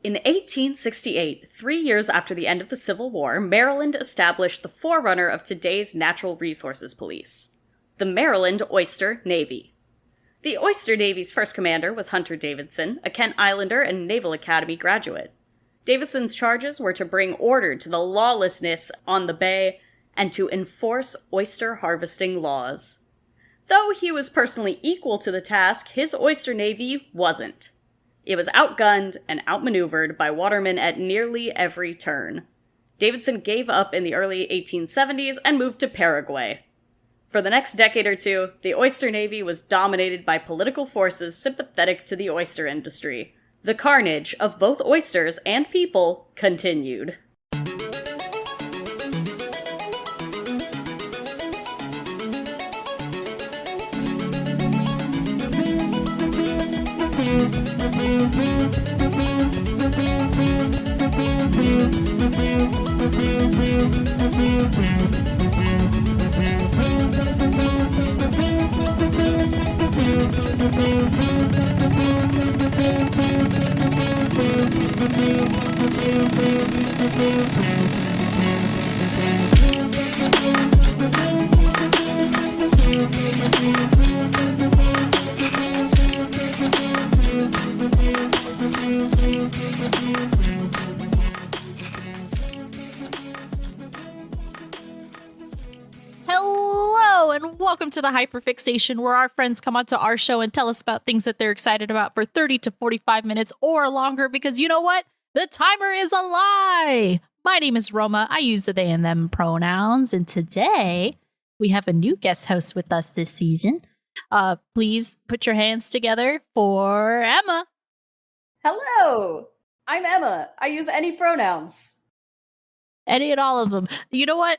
In 1868, 3 years after the end of the Civil War, Maryland established the forerunner of today's Natural Resources Police, the Maryland Oyster Navy. The Oyster Navy's first commander was Hunter Davidson, a Kent Islander and Naval Academy graduate. Davidson's charges were to bring order to the lawlessness on the bay and to enforce oyster harvesting laws. Though he was personally equal to the task, his oyster navy wasn't. It was outgunned and outmaneuvered by watermen at nearly every turn. Davidson gave up in the early 1870s and moved to Paraguay. For the next decade or two, the oyster navy was dominated by political forces sympathetic to the oyster industry. The carnage of both oysters and people continued. Hello, and welcome to the Hyperfixation, where our friends come onto our show and tell us about things that they're excited about for 30 to 45 minutes or longer, because you know what? The timer is a lie! My name is Roma. I use the they and them pronouns, and today we have a new guest host with us this season. Please put your hands together for Emma. Hello! I'm Emma. I use any pronouns. Any and all of them. You know what?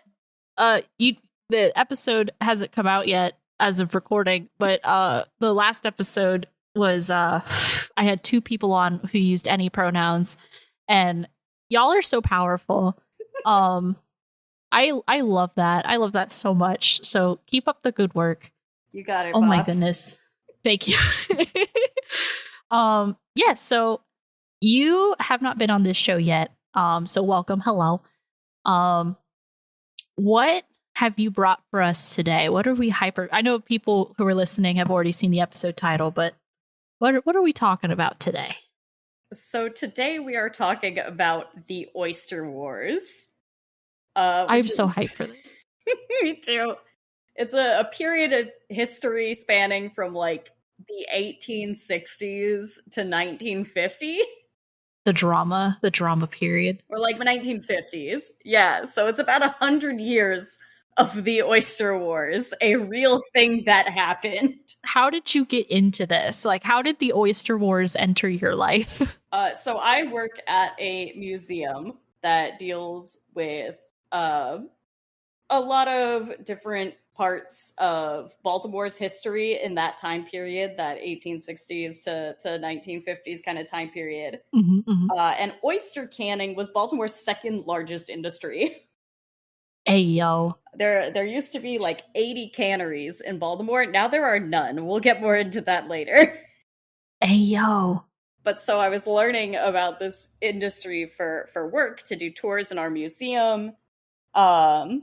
The episode hasn't come out yet as of recording, but the last episode was I had two people on who used any pronouns, and y'all are so powerful. I love that. I love that so much. So keep up the good work. You got it, Oh boss. my goodness. Thank you. Yes, so you have not been on this show yet. So welcome. Hello. What have you brought for us today? What are we I know people who are listening have already seen the episode title, but what are we talking about today? So today we are talking about the Oyster Wars. I'm so hyped for this. Me too. It's a period of history spanning from like the 1860s to 1950. The drama period. Or like the 1950s. Yeah, so it's about 100 years of the Oyster Wars, a real thing that happened. How did you get into this? Like, how did the Oyster Wars enter your life? So I work at a museum that deals with a lot of different parts of Baltimore's history in that time period, that 1860s to 1950s kind of time period. And oyster canning was Baltimore's second largest industry. Hey, yo. There used to be like 80 canneries in Baltimore. Now there are none. We'll get more into that later. Hey, yo. But so I was learning about this industry for work to do tours in our museum. So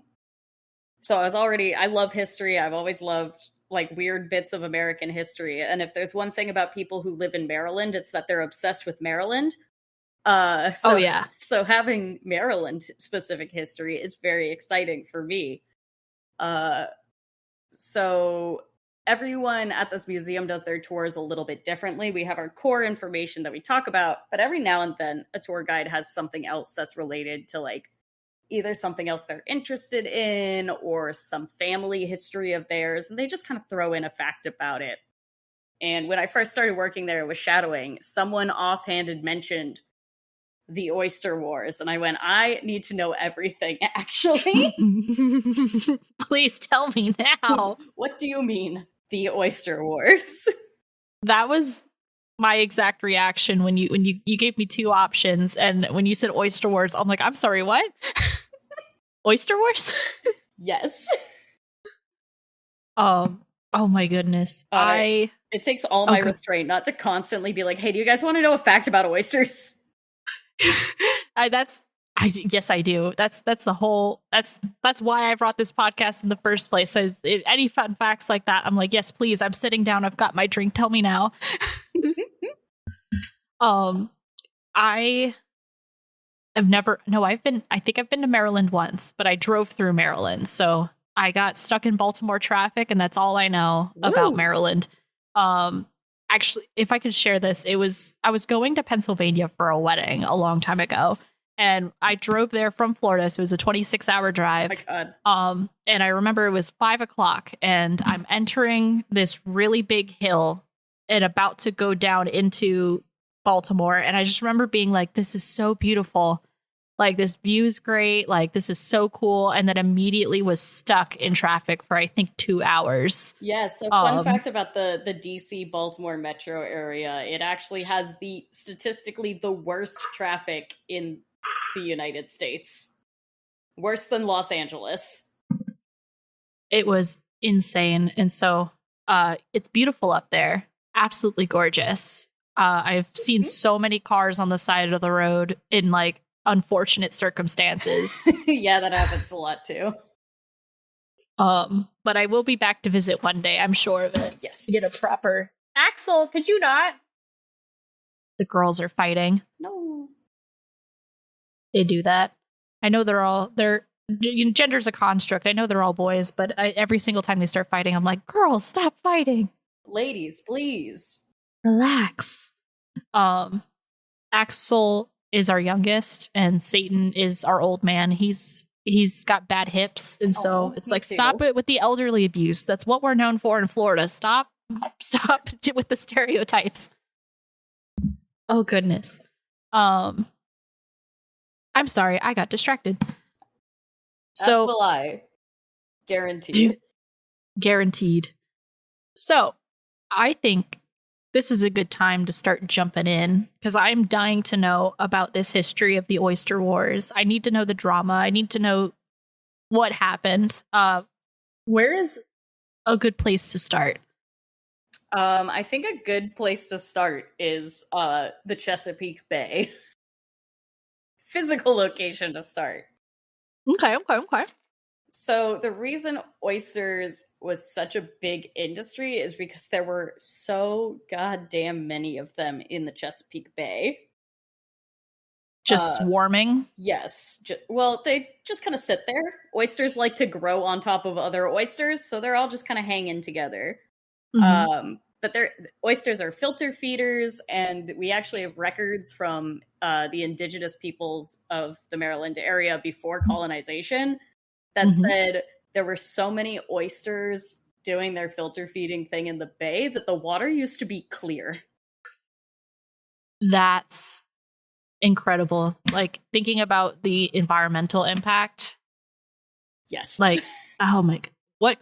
I love history. I've always loved like weird bits of American history. And if there's one thing about people who live in Maryland, it's that they're obsessed with Maryland. Oh yeah. So having Maryland specific history is very exciting for me. So everyone at this museum does their tours a little bit differently. We have our core information that we talk about, but every now and then a tour guide has something else that's related to like either something else they're interested in or some family history of theirs, and they just kind of throw in a fact about it. And when I first started working there with shadowing, someone offhanded mentioned the Oyster Wars, and I went, I need to know everything, actually. Please tell me now. What do you mean, the Oyster Wars? That was my exact reaction when you gave me two options, and when you said Oyster Wars, I'm like, I'm sorry, what? Oyster Wars? Yes. Oh my goodness. It takes all my restraint not to constantly be like, hey, do you guys want to know a fact about oysters? Yes, I do. That's the whole. That's why I brought this podcast in the first place. Any fun facts like that, I'm like, yes, please. I'm sitting down. I've got my drink. Tell me now. I have never. No, I've been. I think I've been to Maryland once, but I drove through Maryland, so I got stuck in Baltimore traffic, and that's all I know about Maryland. Actually, if I could share this, I was going to Pennsylvania for a wedding a long time ago. And I drove there from Florida, so it was a 26-hour drive. Oh my God. And I remember it was 5:00, and I'm entering this really big hill and about to go down into Baltimore. And I just remember being like, "This is so beautiful. Like, this view's great. Like, this is so cool." And then immediately was stuck in traffic for, I think, 2 hours. Yeah, so fun fact about the DC Baltimore metro area, it actually has statistically the worst traffic in the United States. Worse than Los Angeles. It was insane. And so it's beautiful up there. Absolutely gorgeous. I've seen so many cars on the side of the road in like unfortunate circumstances. Yeah, that happens a lot too. But I will be back to visit one day, I'm sure of it. Yes. Get a proper Axel, could you not? The girls are fighting. No. They do that. I know gender's a construct. I know they're all boys, but every single time they start fighting, I'm like, girls, stop fighting. Ladies, please. Relax. Axel is our youngest, and Satan is our old man. He's got bad hips, and so it's like, stop it with the elderly abuse. That's what we're known for in Florida. Stop with the stereotypes. Oh goodness. I'm sorry, I got distracted. So will I. Guaranteed. Guaranteed. So, I think this is a good time to start jumping in, because I'm dying to know about this history of the Oyster Wars. I need to know the drama. I need to know what happened. Where is a good place to start? I think a good place to start is the Chesapeake Bay. Physical location to start. Okay. So the reason oysters was such a big industry is because there were so goddamn many of them in the Chesapeake Bay. Just swarming? Yes. Well, they just kind of sit there. Oysters like to grow on top of other oysters, so they're all just kind of hanging together. Mm-hmm. But oysters are filter feeders, and we actually have records from the indigenous peoples of the Maryland area before colonization that said there were so many oysters doing their filter feeding thing in the bay that the water used to be clear. That's incredible. Like, thinking about the environmental impact. Yes. Like, oh my god. What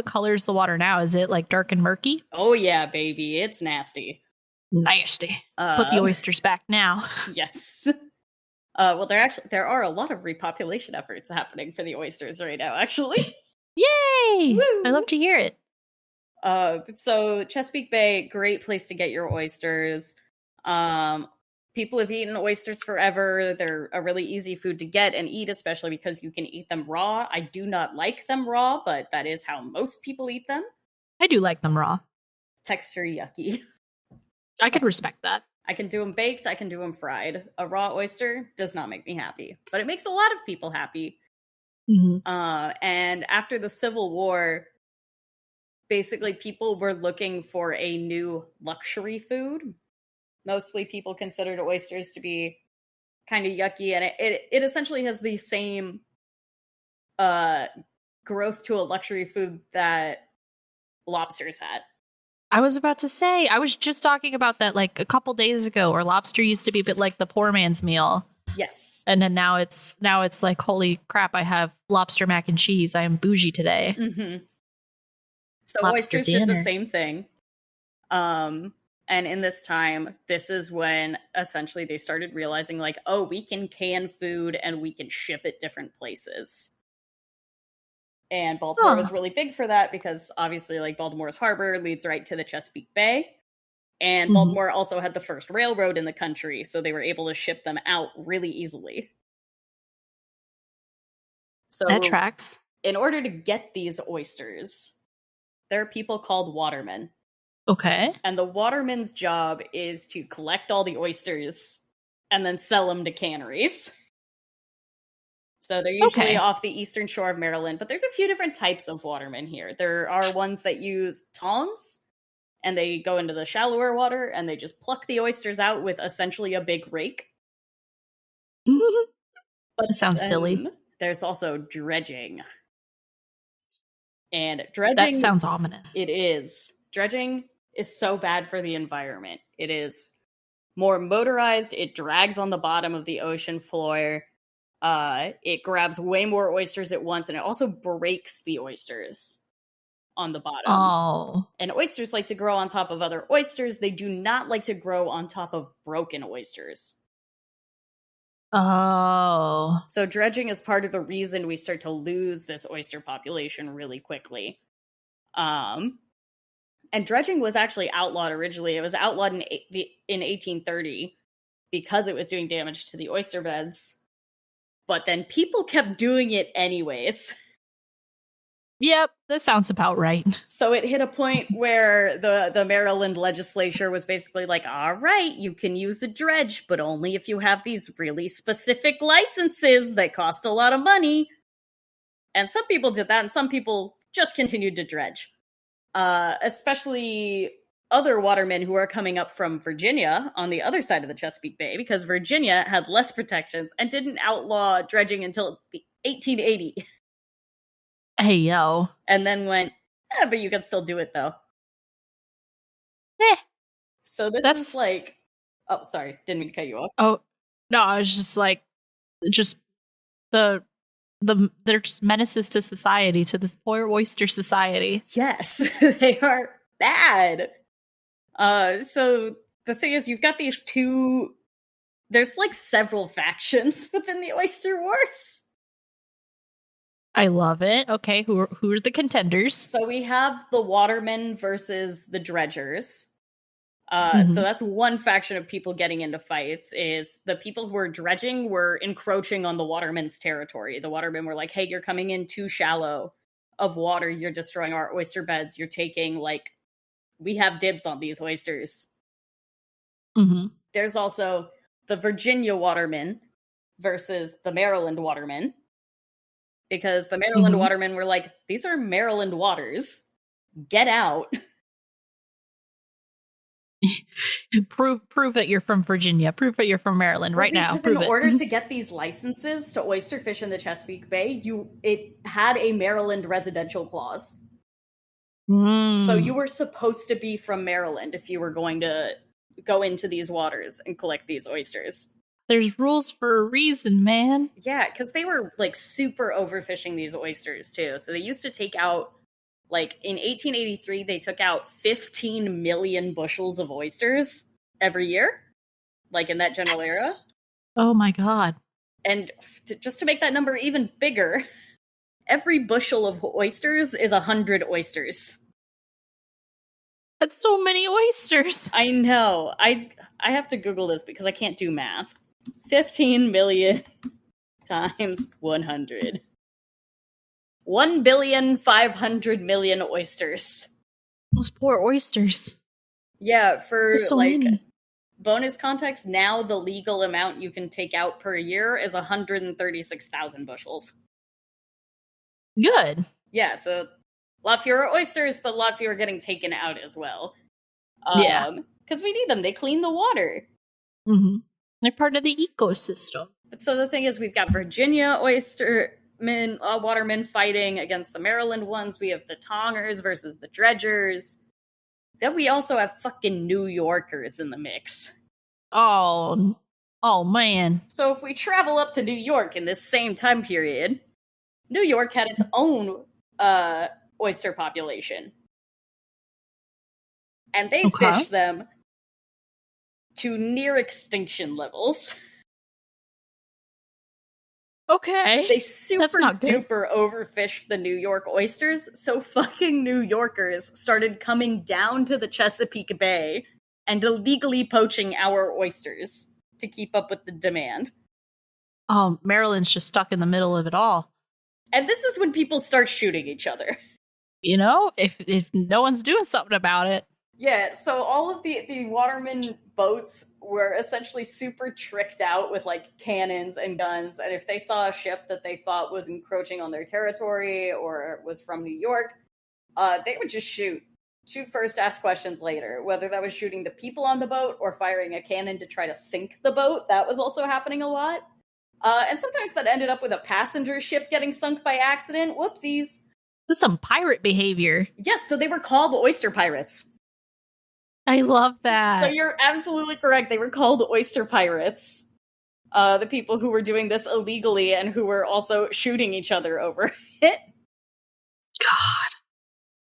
color is the water now? Is it like dark and murky? Oh yeah, baby. It's nasty. Nasty. Put the oysters back now. Yes. Well, there are a lot of repopulation efforts happening for the oysters right now, actually. Yay! Woo! I love to hear it. So Chesapeake Bay, great place to get your oysters. People have eaten oysters forever. They're a really easy food to get and eat, especially because you can eat them raw. I do not like them raw, but that is how most people eat them. I do like them raw. Texture yucky. I could respect that. I can do them baked. I can do them fried. A raw oyster does not make me happy, but it makes a lot of people happy. Mm-hmm. And after the Civil War, basically people were looking for a new luxury food. Mostly people considered oysters to be kind of yucky, and it essentially has the same growth to a luxury food that lobsters had. I was about to say, I was just talking about that like a couple days ago, where lobster used to be a bit like the poor man's meal. Yes. And then now it's like, holy crap, I have lobster mac and cheese. I am bougie today. Mm-hmm. So lobster oysters dinner. did the same thing. And in this time, this is when essentially they started realizing, like, oh, we can can food and we can ship it different places. And Baltimore was really big for that because obviously, like, Baltimore's harbor leads right to the Chesapeake Bay. And Baltimore also had the first railroad in the country, so they were able to ship them out really easily. So that tracks. In order to get these oysters, there are people called watermen. Okay. And the waterman's job is to collect all the oysters and then sell them to canneries. So they're usually off the eastern shore of Maryland, but there's a few different types of watermen here. There are ones that use tongs, and they go into the shallower water, and they just pluck the oysters out with essentially a big rake. But that sounds silly. There's also dredging. And dredging... That sounds ominous. It is. Dredging is so bad for the environment. It is more motorized, it drags on the bottom of the ocean floor, it grabs way more oysters at once, and it also breaks the oysters on the bottom. Oh. And oysters like to grow on top of other oysters. They do not like to grow on top of broken oysters. Oh. So dredging is part of the reason we start to lose this oyster population really quickly. And dredging was actually outlawed originally. It was outlawed in 1830 because it was doing damage to the oyster beds. But then people kept doing it anyways. Yep, that sounds about right. So it hit a point where the Maryland legislature was basically like, all right, you can use a dredge, but only if you have these really specific licenses that cost a lot of money. And some people did that, and some people just continued to dredge. Especially other watermen who are coming up from Virginia on the other side of the Chesapeake Bay, because Virginia had less protections and didn't outlaw dredging until 1880. Hey, yo. And then went, but you can still do it, though. So this is like... Oh, sorry. Didn't mean to cut you off. Oh, no, I was just like... They're just menaces to society, to this poor oyster society. Yes, they are bad. So the thing is, you've got these two... There's like several factions within the Oyster Wars. I love it. Okay, who are the contenders? So we have the watermen versus the dredgers. So that's one faction of people getting into fights, is the people who are dredging were encroaching on the watermen's territory. The watermen were like, hey, you're coming in too shallow of water. You're destroying our oyster beds. You're taking, like, we have dibs on these oysters. There's also the Virginia watermen versus the Maryland watermen. Because the Maryland watermen were like, these are Maryland waters. Get out. Prove that you're from Virginia. Prove that you're from Maryland right now. Prove in order to get these licenses to oyster fish in the Chesapeake Bay, it had a Maryland residential clause. So you were supposed to be from Maryland if you were going to go into these waters and collect these oysters. There's rules for a reason, man. Yeah, because they were, like, super overfishing these oysters, too. So they used to take out, like, in 1883, they took out 15 million bushels of oysters every year. Like, in that general era. Oh, my God. And just to make that number even bigger, every bushel of oysters is 100 oysters. That's so many oysters. I know. I have to Google this because I can't do math. 15 million times 100. 1,500,000,000 oysters. Those poor oysters. Yeah, for so like many. Bonus context, now the legal amount you can take out per year is 136,000 bushels. Good. Yeah, so a lot fewer oysters, but a lot fewer getting taken out as well. Yeah. Because we need them. They clean the water. They're part of the ecosystem. So the thing is, we've got Virginia oystermen, watermen fighting against the Maryland ones. We have the tongers versus the dredgers. Then we also have fucking New Yorkers in the mix. Oh man. So if we travel up to New York in this same time period, New York had its own oyster population. And they fished them to near extinction levels. Okay. They super duper overfished the New York oysters, so fucking New Yorkers started coming down to the Chesapeake Bay and illegally poaching our oysters to keep up with the demand. Oh, Maryland's just stuck in the middle of it all. And this is when people start shooting each other. You know, if no one's doing something about it. Yeah, so all of the waterman boats were essentially super tricked out with, like, cannons and guns, and if they saw a ship that they thought was encroaching on their territory or was from New York, they would just shoot. Shoot first, ask questions later. Whether that was shooting the people on the boat or firing a cannon to try to sink the boat, that was also happening a lot. And sometimes that ended up with a passenger ship getting sunk by accident. Whoopsies. This is some pirate behavior. Yes, so they were called the oyster pirates. I love that. So you're absolutely correct. They were called oyster pirates. The people who were doing this illegally and who were also shooting each other over it. God.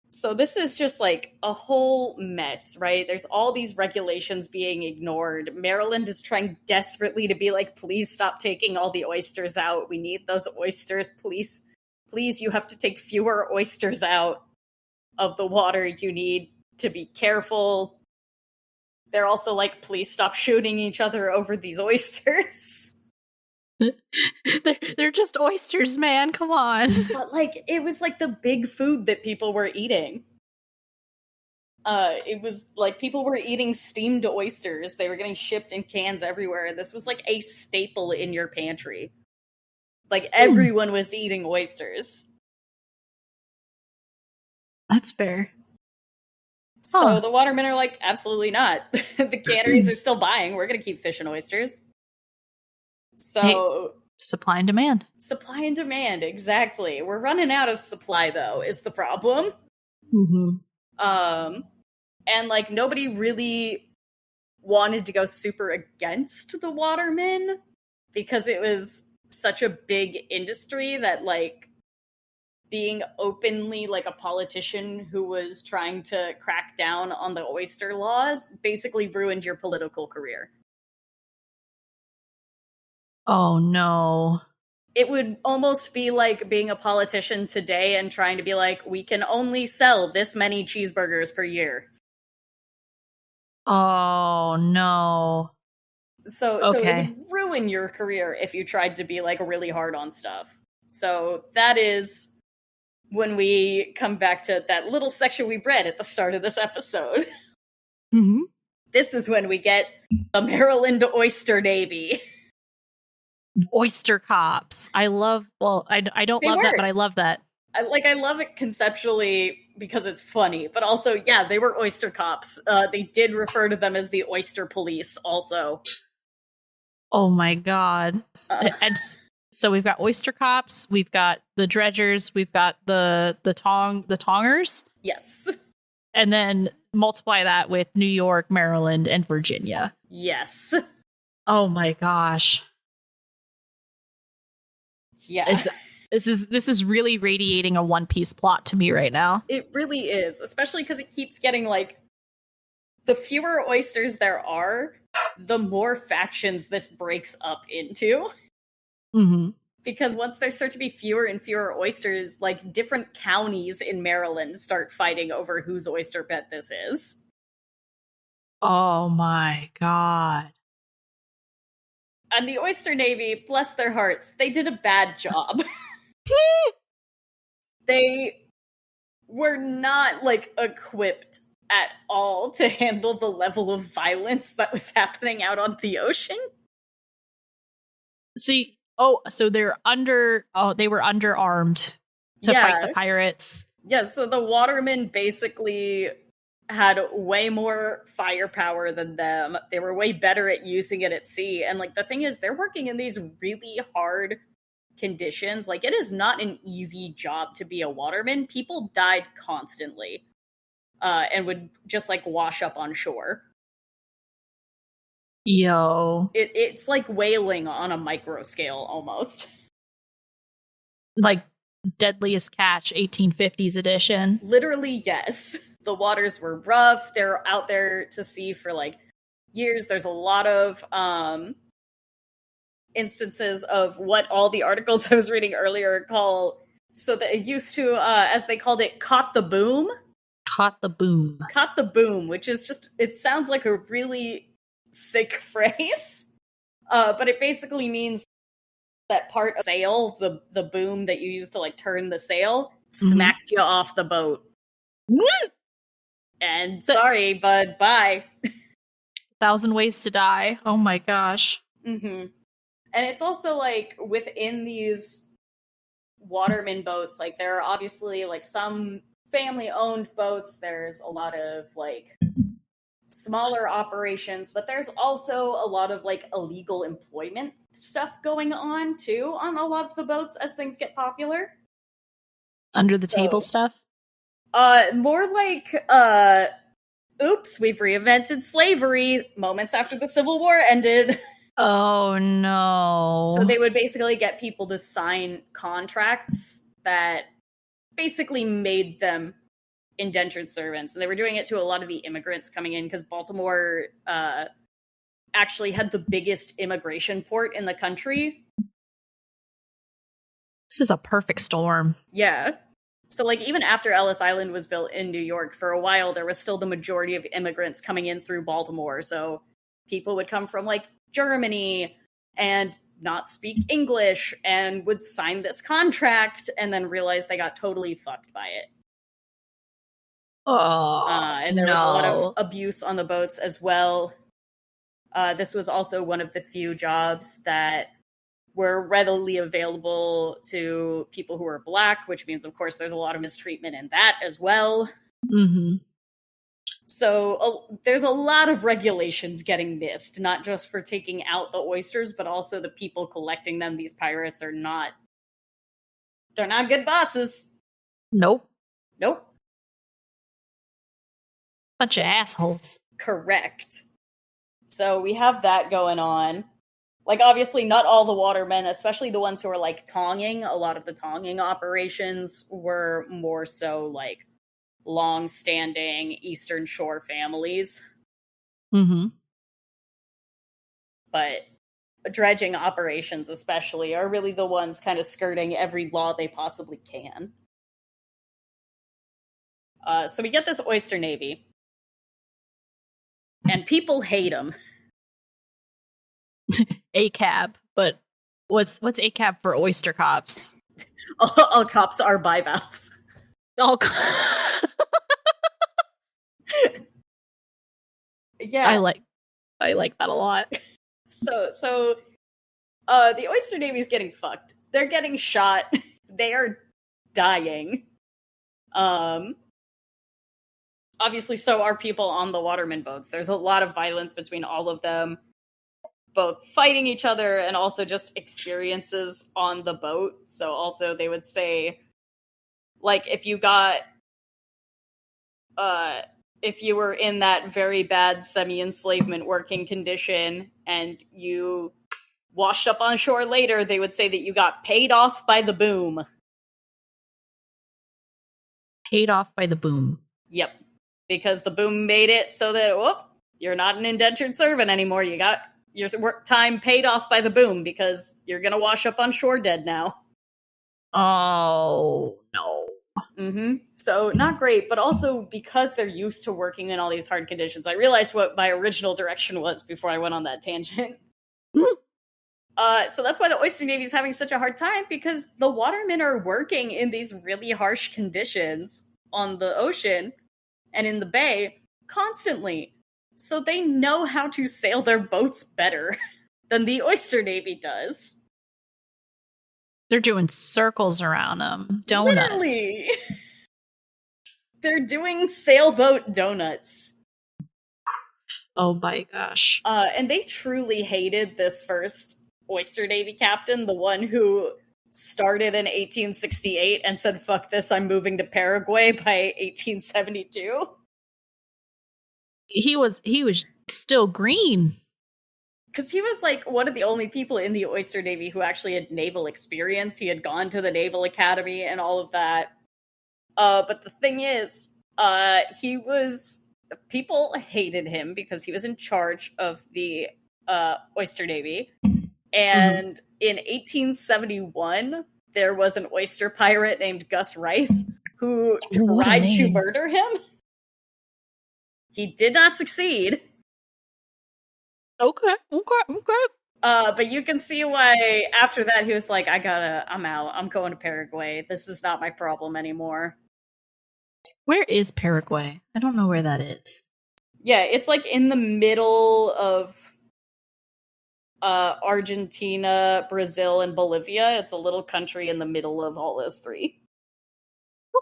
So this is just like a whole mess, right? There's all these regulations being ignored. Maryland is trying desperately to be like, please stop taking all the oysters out. We need those oysters. Please, you have to take fewer oysters out of the water. You need to be careful. They're also like, please stop shooting each other over these oysters. They're just oysters, man. Come on. But, like, it was like the big food that people were eating. It was like people were eating steamed oysters. They were getting shipped in cans everywhere. This was like a staple in your pantry. Like, everyone was eating oysters. That's fair. So the watermen are like, absolutely not. The canneries are still buying. We're going to keep fish and oysters. So... Hey, supply and demand. Supply and demand, exactly. We're running out of supply, though, is the problem. Mm-hmm. And, like, nobody really wanted to go super against the watermen because it was such a big industry that, like, being openly, like, a politician who was trying to crack down on the oyster laws basically ruined your political career. Oh, no. It would almost be like being a politician today and trying to be like, we can only sell this many cheeseburgers per year. Oh, no. So it would ruin your career if you tried to be, like, really hard on stuff. So that is when we come back to that little section we read at the start of this episode. Mm-hmm. This is when we get the Maryland Oyster Navy. Oyster cops. I love, well, I don't love that, but I love that. I love it conceptually because it's funny, but also, yeah, they were oyster cops. They did refer to them as the oyster police also. Oh my God. And so we've got oyster cops, we've got the dredgers, we've got the tongers. Yes. And then multiply that with New York, Maryland, and Virginia. Yes. Oh my gosh. Yeah. This is really radiating a One Piece plot to me right now. It really is, especially because it keeps getting, like, the fewer oysters there are, the more factions this breaks up into. Mm-hmm. Because once there start to be fewer and fewer oysters, like, different counties in Maryland start fighting over whose oyster pet this is. Oh my God. And the Oyster Navy, bless their hearts, they did a bad job. They were not, like, equipped at all to handle the level of violence that was happening out on the ocean. See, so they were underarmed to fight the pirates. Yeah, so the watermen basically had way more firepower than them. They were way better at using it at sea. And, like, the thing is, they're working in these really hard conditions. Like, it is not an easy job to be a waterman. People died constantly and would just, like, wash up on shore. Yo. It's like whaling on a micro scale, almost. Like Deadliest Catch 1850s edition. Literally, yes. The waters were rough. They're out there to sea for, like, years. There's a lot of instances of what all the articles I was reading earlier call. So they used to, as they called it, caught the boom. Caught the boom. Caught the boom, which is just, it sounds like a really sick phrase. But it basically means that part of sail, the boom that you use to like turn the sail, smacked you off the boat. And sorry, bud, bye. 1,000 Ways to Die. Oh my gosh. And it's also like within these waterman boats, like there are obviously like some family-owned boats. There's a lot of like smaller operations, but there's also a lot of like illegal employment stuff going on too on a lot of the boats as things get popular. Under the table stuff? More like oops, we've reinvented slavery moments after the Civil War ended. Oh no. So they would basically get people to sign contracts that basically made them indentured servants. And they were doing it to a lot of the immigrants coming in because Baltimore actually had the biggest immigration port in the country. This is a perfect storm. Yeah. So like even after Ellis Island was built in New York, for a while there was still the majority of immigrants coming in through Baltimore. So people would come from like Germany and not speak English and would sign this contract and then realize they got totally fucked by it. And there was a lot of abuse on the boats as well. This was also one of the few jobs that were readily available to people who were Black, which means, of course, there's a lot of mistreatment in that as well. So there's a lot of regulations getting missed, not just for taking out the oysters, but also the people collecting them. These pirates are not... They're not good bosses. Nope. Bunch of assholes. Correct. So we have that going on. Like, obviously, not all the watermen, especially the ones who are, like, tonging. A lot of the tonging operations were more so, like, long-standing Eastern Shore families. But dredging operations, especially, are really the ones kind of skirting every law they possibly can. So we get this Oyster Navy. And people hate them. ACAB, but what's ACAB for oyster cops? All cops are bivalves. Yeah, I like that a lot. So the Oyster Navy's getting fucked. They're getting shot. They are dying. Obviously, so are people on the waterman boats. There's a lot of violence between all of them, both fighting each other and also just experiences on the boat. So also they would say, like, if you were in that very bad semi-enslavement working condition and you washed up on shore later, they would say that you got paid off by the boom. Paid off by the boom. Yep. Because the boom made it so that, you're not an indentured servant anymore. You got your work time paid off by the boom because you're gonna wash up on shore dead now. Oh, no. So, not great, but also because they're used to working in all these hard conditions. I realized what my original direction was before I went on that tangent. So that's why the Oyster Navy is having such a hard time, because the watermen are working in these really harsh conditions on the ocean and in the bay constantly. So they know how to sail their boats better than the Oyster Navy does. They're doing circles around them. Donuts. Literally. They're doing sailboat donuts. Oh my gosh. And they truly hated this first Oyster Navy captain, the one who started in 1868 and said, fuck this, I'm moving to Paraguay by 1872. He was still green. Because he was, like, one of the only people in the Oyster Navy who actually had naval experience. He had gone to the Naval Academy and all of that. But the thing is, people hated him because he was in charge of the Oyster Navy. And in 1871, there was an oyster pirate named Gus Rice who tried to murder him. He did not succeed. Okay. But you can see why after that he was like, I'm out. I'm going to Paraguay. This is not my problem anymore. Where is Paraguay? I don't know where that is. Yeah, it's like in the middle of Argentina, Brazil, and Bolivia. It's a little country in the middle of all those three.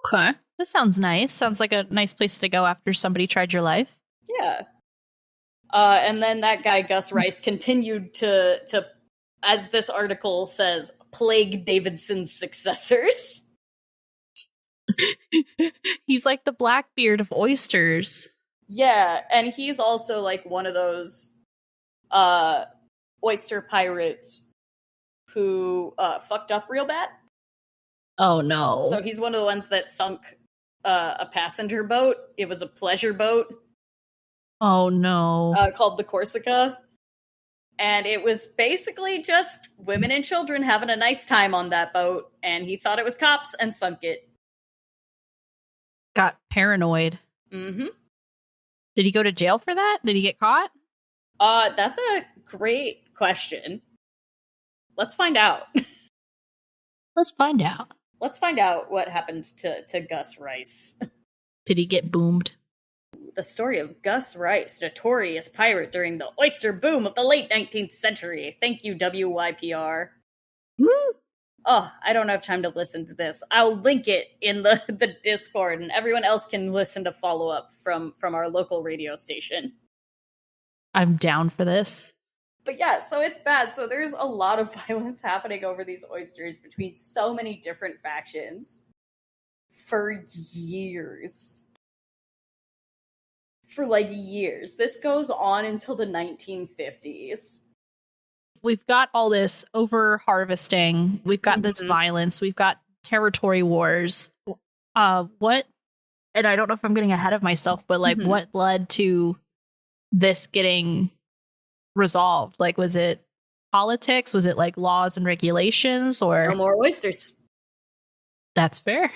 Okay. That sounds nice. Sounds like a nice place to go after somebody tried your life. Yeah. And then that guy, Gus Rice, continued to, as this article says, plague Davidson's successors. He's like the Blackbeard of oysters. Yeah, and he's also like one of those oyster pirates who fucked up real bad. Oh no. So he's one of the ones that sunk a passenger boat. It was a pleasure boat. Oh no. Called the Corsica. And it was basically just women and children having a nice time on that boat, and he thought it was cops and sunk it. Got paranoid. Mm-hmm. Did he go to jail for that? Did he get caught? That's a great question. Let's find out. Let's find out. Let's find out what happened to Gus Rice. Did he get boomed? The story of Gus Rice, notorious pirate during the oyster boom of the late 19th century. Thank you, WYPR. Oh, I don't have time to listen to this. I'll link it in the Discord, and everyone else can listen to follow up from our local radio station. I'm down for this. But yeah, so it's bad. So there's a lot of violence happening over these oysters between so many different factions for years. For like years. This goes on until the 1950s. We've got all this over harvesting. We've got this violence. We've got territory wars. What? And I don't know if I'm getting ahead of myself, but like, what led to this getting resolved? Like, was it politics? Was it like laws and regulations, or no more oysters? That's fair.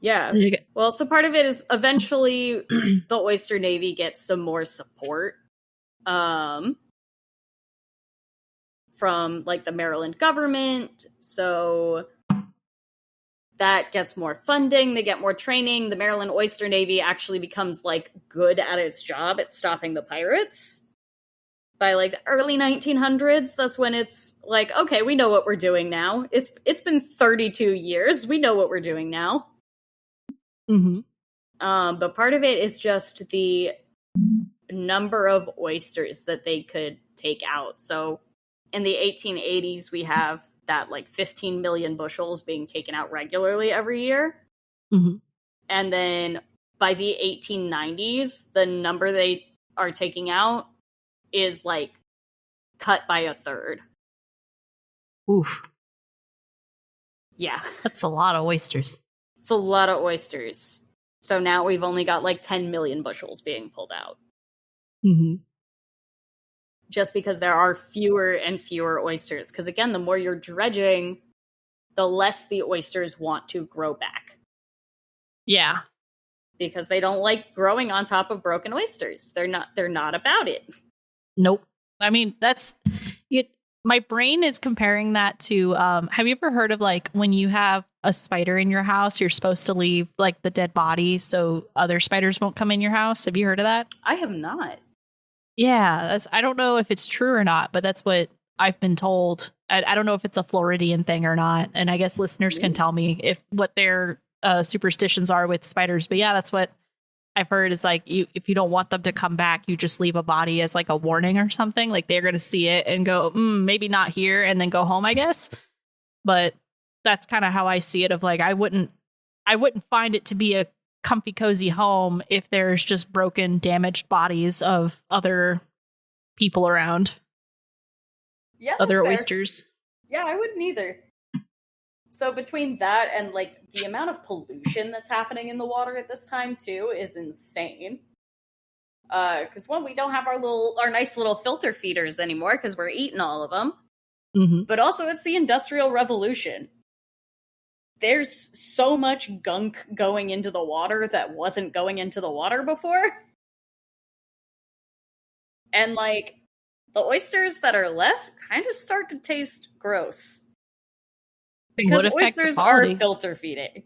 Yeah. Well, so part of it is eventually the Oyster Navy gets some more support from like the Maryland government. So that gets more funding. They get more training. The Maryland Oyster Navy actually becomes like good at its job at stopping the pirates. By like the early 1900s, that's when it's like, okay, we know what we're doing now. It's been 32 years. We know what we're doing now. But part of it is just the number of oysters that they could take out. So in the 1880s, we have that like 15 million bushels being taken out regularly every year. And then by the 1890s, the number they are taking out is like cut by a third. Oof. Yeah. That's a lot of oysters. It's a lot of oysters. So now we've only got like 10 million bushels being pulled out. Just because there are fewer and fewer oysters. Because again, the more you're dredging, the less the oysters want to grow back. Yeah. Because they don't like growing on top of broken oysters. They're not about it. Nope. I mean, that's it. My brain is comparing that to, have you ever heard of like when you have a spider in your house, you're supposed to leave like the dead body so other spiders won't come in your house? Have you heard of that? I have not. Yeah, I don't know if it's true or not, but that's what I've been told. I don't know if it's a Floridian thing or not. And I guess listeners can tell me what their superstitions are with spiders. But yeah, that's what I've heard is like, if you don't want them to come back, you just leave a body as like a warning or something. Like they're going to see it and go, maybe not here, and then go home, I guess. But that's kind of how I see it, of like, I wouldn't find it to be a comfy, cozy home if there's just broken, damaged bodies of other people around. Yeah, other oysters. Yeah, I wouldn't either. So between that and like the amount of pollution that's happening in the water at this time too is insane. Because one, we don't have our nice little filter feeders anymore because we're eating all of them. But also it's the Industrial Revolution. there's so much gunk going into the water that wasn't going into the water before. And, like, the oysters that are left kind of start to taste gross. Because oysters are filter feeding.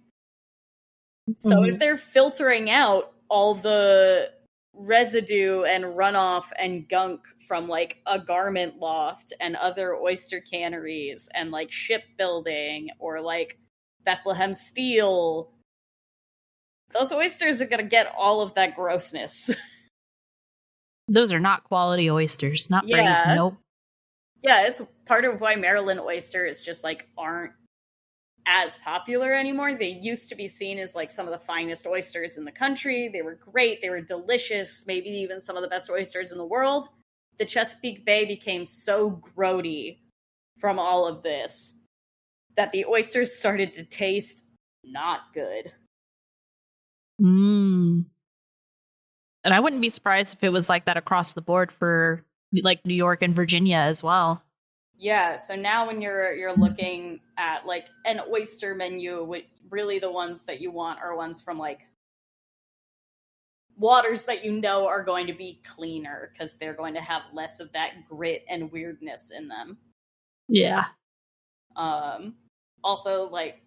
So if they're filtering out all the residue and runoff and gunk from, like, a garment loft and other oyster canneries and, like, shipbuilding or, like, Bethlehem Steel, those oysters are gonna get all of that grossness. Those are not quality oysters. Not great. Nope. Yeah, it's part of why Maryland oysters just, like, aren't as popular anymore. They used to be seen as, like, some of the finest oysters in the country. They were great. They were delicious. Maybe even some of the best oysters in the world. The Chesapeake Bay became so grody from all of this that the oysters started to taste not good. And I wouldn't be surprised if it was like that across the board for, like, New York and Virginia as well. Yeah, so now when you're looking at, like, an oyster menu, really the ones that you want are ones from, like, waters that you know are going to be cleaner because they're going to have less of that grit and weirdness in them. Yeah. Also, like,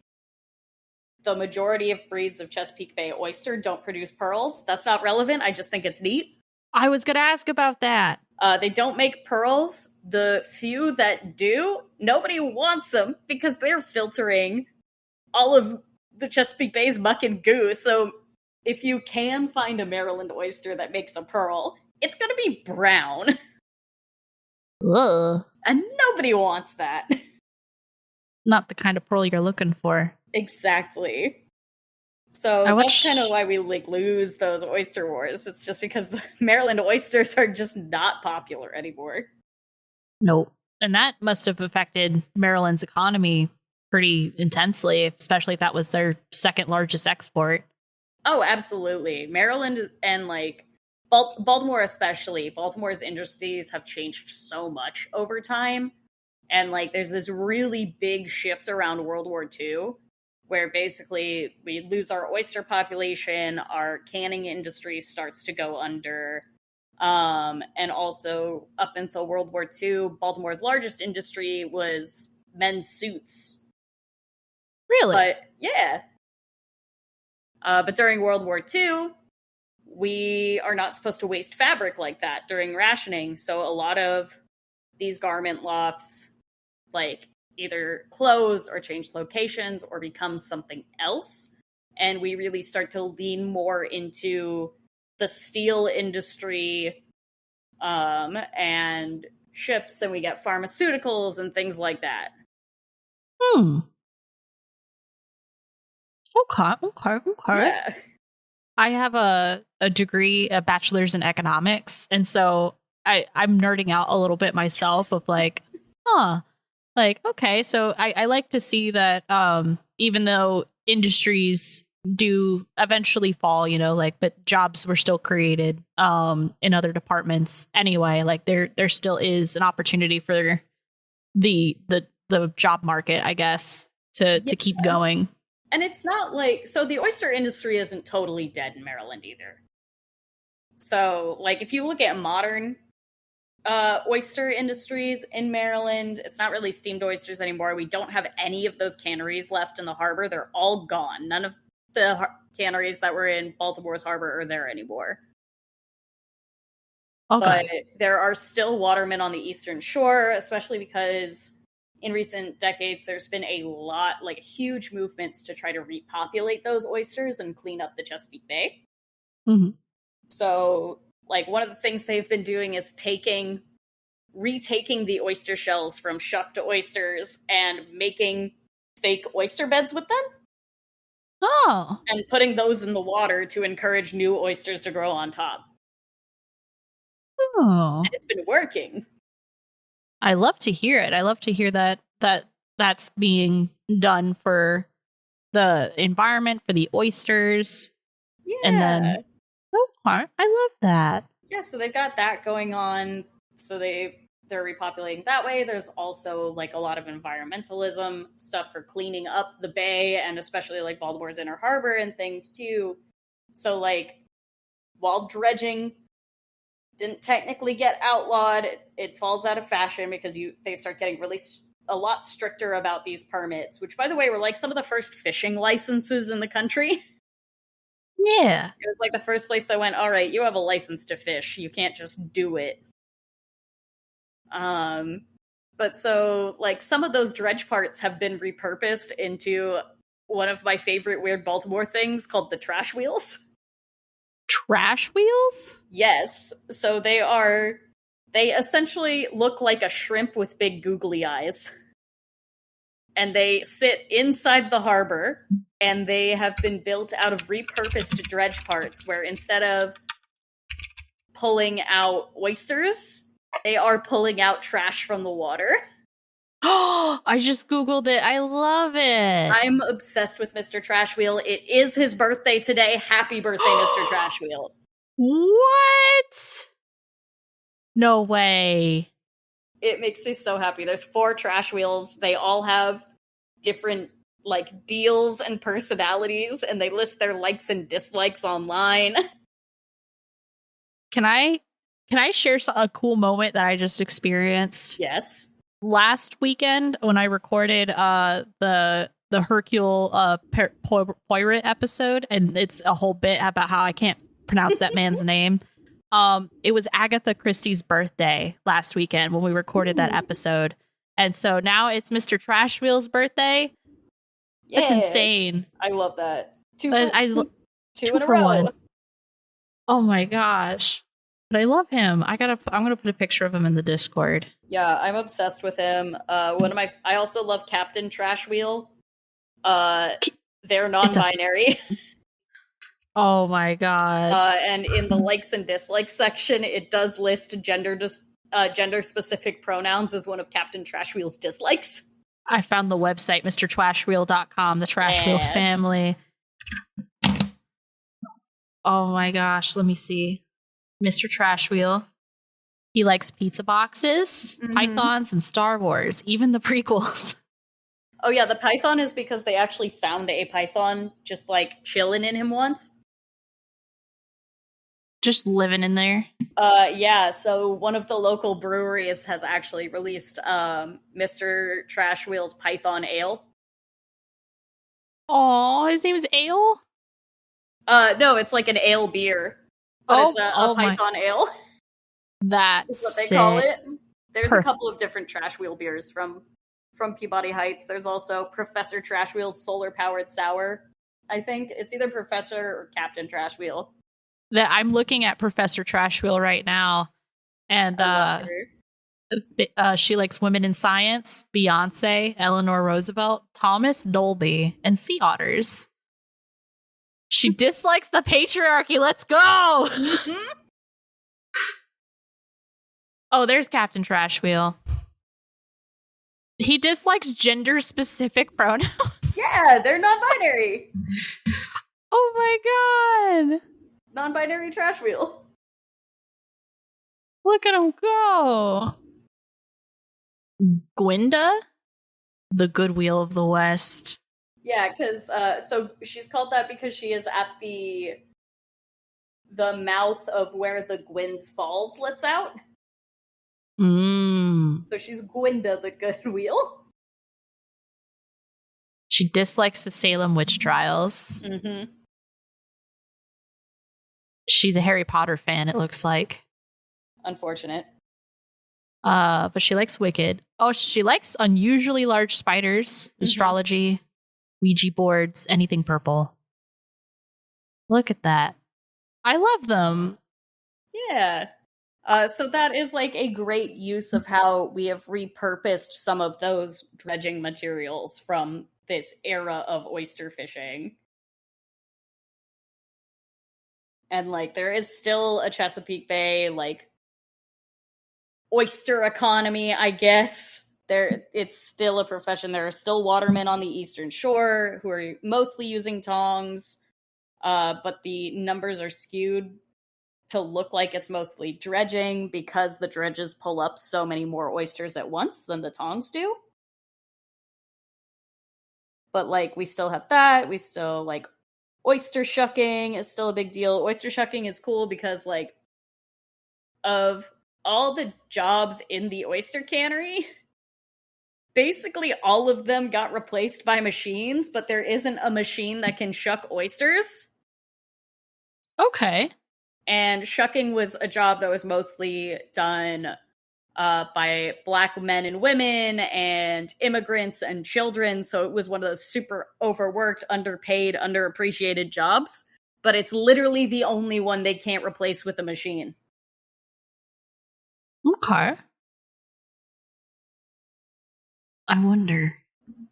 the majority of breeds of Chesapeake Bay oyster don't produce pearls. That's not relevant. I just think it's neat. I was going to ask about that. They don't make pearls. The few that do, nobody wants them because they're filtering all of the Chesapeake Bay's muck and goo. So if you can find a Maryland oyster that makes a pearl, it's going to be brown. Ugh. And nobody wants that. Not the kind of pearl you're looking for. Exactly. So that's kind of why we, like, lose those oyster wars. It's just because the Maryland oysters are just not popular anymore. Nope. And that must have affected Maryland's economy pretty intensely, especially if that was their second largest export. Oh, absolutely. Maryland and, like, Baltimore especially. Baltimore's industries have changed so much over time. And, like, there's this really big shift around World War II where basically we lose our oyster population, our canning industry starts to go under, and also up until World War II, Baltimore's largest industry was men's suits. Really? But, yeah. But during World War II, we are not supposed to waste fabric like that during rationing, so a lot of these garment lofts, like, either close or change locations or become something else. And we really start to lean more into the steel industry and ships, and we get pharmaceuticals and things like that. Okay. Yeah. I have a degree, a bachelor's in economics, and so I'm nerding out a little bit myself of, like, like, okay, so I like to see that even though industries do eventually fall, you know, like, but jobs were still created in other departments anyway. Like, there still is an opportunity for the job market, I guess, to keep going. And it's not like, so the oyster industry isn't totally dead in Maryland either. So, like, if you look at modern oyster industries in Maryland, it's not really steamed oysters anymore. We don't have any of those canneries left in the harbor. They're all gone. None of the canneries that were in Baltimore's harbor are there anymore. Okay. But there are still watermen on the eastern shore, especially because in recent decades there's been a lot, like, huge movements to try to repopulate those oysters and clean up the Chesapeake Bay. Mm-hmm. So, like, one of the things they've been doing is retaking the oyster shells from shucked oysters and making fake oyster beds with them. Oh. And putting those in the water to encourage new oysters to grow on top. Oh. And it's been working. I love to hear it. I love to hear that's being done for the environment, for the oysters. Yeah. And then, I love that. Yeah, so they've got that going on. So they've they're repopulating that way. There's also like a lot of environmentalism stuff for cleaning up the bay and especially like Baltimore's inner harbor and things too. So like while dredging didn't technically get outlawed, it falls out of fashion because they start getting really a lot stricter about these permits, which by the way were like some of the first fishing licenses in the country. Yeah. It was like the first place that went, all right, you have a license to fish. You can't just do it. But so like some of those dredge parts have been repurposed into one of my favorite weird Baltimore things called the trash wheels. Trash wheels? Yes. So they essentially look like a shrimp with big googly eyes. And they sit inside the harbor, and they have been built out of repurposed dredge parts where instead of pulling out oysters, they are pulling out trash from the water. Oh, I just Googled it. I love it. I'm obsessed with Mr. Trash Wheel. It is his birthday today. Happy birthday, Mr. Trash Wheel. What? No way. It makes me so happy. There's 4 trash wheels. They all have different like deals and personalities, and they list their likes and dislikes online. Can I share a cool moment that I just experienced? Yes. Last weekend when I recorded the Hercule Poirot episode, and it's a whole bit about how I can't pronounce that man's name. It was Agatha Christie's birthday last weekend when we recorded that episode. And so now it's Mr. Trash Wheel's birthday. Yeah. That's insane. I love that. Two in a row. 1. Oh my gosh. But I love him. I'm gonna put a picture of him in the Discord. Yeah, I'm obsessed with him. I also love Captain Trash Wheel. They're non-binary. Oh my god. And in the likes and dislikes section, it does list gender-specific pronouns as one of Captain Trash Wheel's dislikes. I found the website, MrTrashWheel.com, the Trash Wheel family. Oh my gosh, let me see. Mr. Trash Wheel. He likes pizza boxes, pythons, and Star Wars, even the prequels. Oh yeah, the python is because they actually found a python just like chilling in him once. Just living in there. Yeah, so one of the local breweries has actually released Mr. Trash Wheel's Python Ale. Oh, his name is Ale? No, it's like an ale beer. But it's a Python Ale. That's what they call it. There's a couple of different Trash Wheel beers from Peabody Heights. There's also Professor Trash Wheel's Solar Powered Sour. I think it's either Professor or Captain Trash Wheel. That I'm looking at Professor Trash Wheel right now, and she likes women in science, Beyonce, Eleanor Roosevelt, Thomas Dolby, and sea otters. She dislikes the patriarchy. Let's go! Mm-hmm. Oh, there's Captain Trash Wheel. He dislikes gender-specific pronouns. Yeah, they're non-binary. Oh my god. Non-binary Trash Wheel. Look at him go. Gwenda? The Good Wheel of the West. Yeah, because so she's called that because she is at the mouth of where the Gwyn's Falls lets out. So she's Gwenda the Good Wheel. She dislikes the Salem witch trials. Mm-hmm. She's a Harry Potter fan, it looks like. Unfortunate. But she likes Wicked. Oh, she likes unusually large spiders, astrology, Ouija boards, anything purple. Look at that. I love them. Yeah. So that is like a great use of how we have repurposed some of those dredging materials from this era of oyster fishing. And like there is still a Chesapeake Bay like oyster economy, I guess. It's still a profession. There are still watermen on the Eastern Shore who are mostly using tongs, but the numbers are skewed to look like it's mostly dredging because the dredges pull up so many more oysters at once than the tongs do. But like we still have that. We still like oyster shucking is still a big deal. Oyster shucking is cool because like of all the jobs in the oyster cannery, basically all of them got replaced by machines, but there isn't a machine that can shuck oysters. Okay. And shucking was a job that was mostly done by Black men and women and immigrants and children. So it was one of those super overworked, underpaid, underappreciated jobs. But it's literally the only one they can't replace with a machine. Okay. I wonder.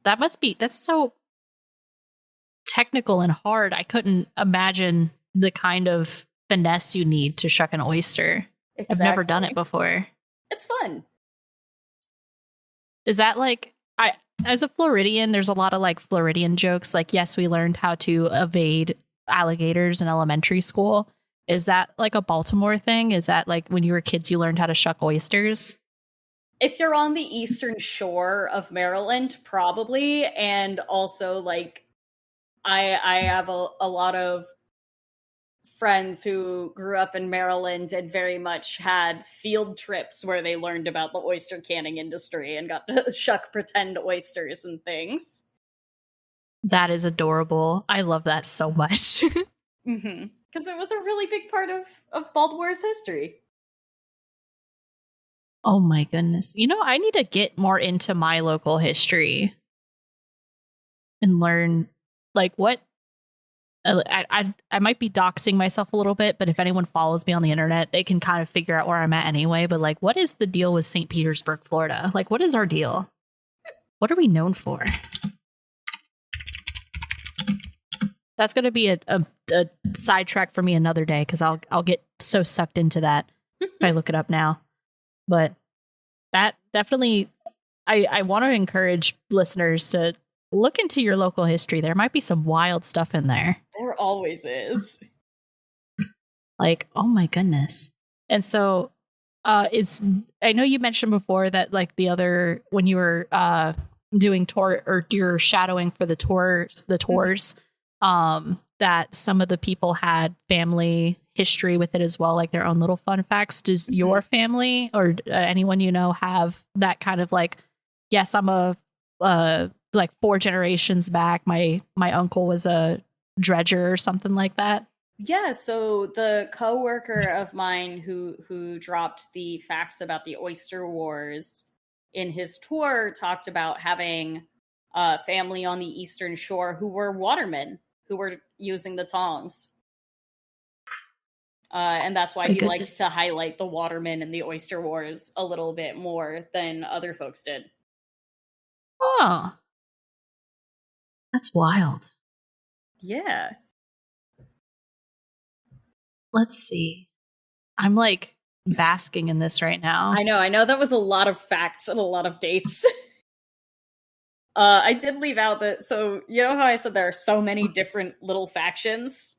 That's so technical and hard. I couldn't imagine the kind of finesse you need to shuck an oyster. Exactly. I've never done it before. It's fun. Is that like, as a Floridian, there's a lot of like Floridian jokes. Like, yes, we learned how to evade alligators in elementary school. Is that like a Baltimore thing? Is that like when you were kids, you learned how to shuck oysters? If you're on the eastern shore of Maryland, probably. And also like I have a lot of friends who grew up in Maryland and very much had field trips where they learned about the oyster canning industry and got to shuck pretend oysters and things. That is adorable. I love that so much. Mm-hmm. Because it was a really big part of Baltimore's history. Oh my goodness. You know, I need to get more into my local history and learn like what I might be doxing myself a little bit, but if anyone follows me on the internet, they can kind of figure out where I'm at anyway. But like, what is the deal with St. Petersburg, Florida? Like, what is our deal? What are we known for? That's going to be a sidetrack for me another day because I'll get so sucked into that if I look it up now. But that definitely, I want to encourage listeners to look into your local history. There might be some wild stuff in there. There always is. Like, oh my goodness. And so I know you mentioned before that like when you were doing tour or you're shadowing for the tours, that some of the people had family history with it as well, like their own little fun facts. Does your family or anyone you know have that kind of like, yes, I'm a like 4 generations back, my uncle was a dredger or something like that? Yeah, so the coworker of mine who dropped the facts about the oyster wars in his tour talked about having a family on the eastern shore who were watermen who were using the tongs. And that's why he likes to highlight the watermen and the oyster wars a little bit more than other folks did. Oh, that's wild. Yeah. Let's see. I'm like basking in this right now. I know that was a lot of facts and a lot of dates. I did leave out so you know how I said there are so many different little factions?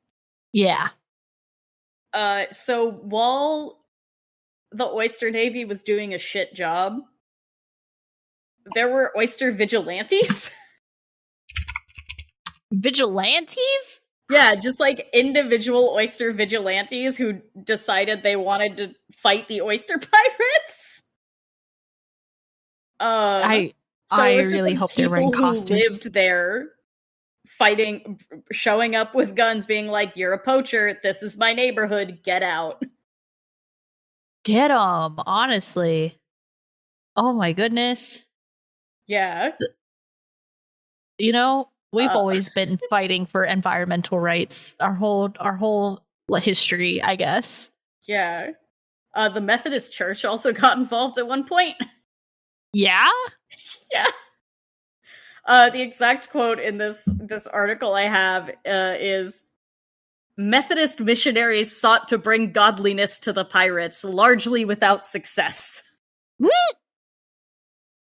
Yeah. So while the Oyster Navy was doing a shit job, there were oyster vigilantes. Vigilantes? Yeah, just like individual oyster vigilantes who decided they wanted to fight the oyster pirates. I really hope they're wearing costumes. Who lived there, fighting, showing up with guns, being like, "You're a poacher. This is my neighborhood. Get out." Get them, honestly. Oh my goodness. Yeah. You know, we've always been fighting for environmental rights our whole history, I guess. Yeah. The Methodist Church also got involved at one point. Yeah? Yeah. The exact quote in this article I have is, Methodist missionaries sought to bring godliness to the pirates, largely without success.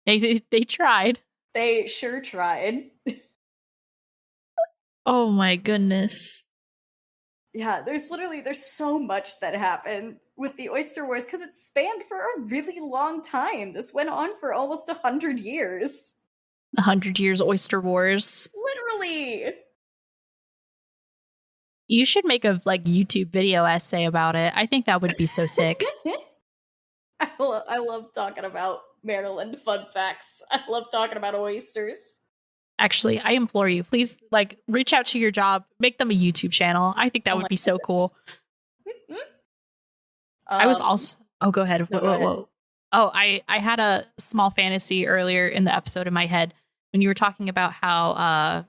They tried. They sure tried. Oh my goodness. Yeah, there's so much that happened with the Oyster Wars because it spanned for a really long time. This went on for almost 100 years. 100 Years Oyster Wars. Literally. You should make a YouTube video essay about it. I think that would be so sick. I love talking about Maryland fun facts. I love talking about oysters. Actually, I implore you, please reach out to your job, make them a YouTube channel. I think that would be so cool. I was also go ahead. Whoa. Oh, I had a small fantasy earlier in the episode in my head when you were talking about how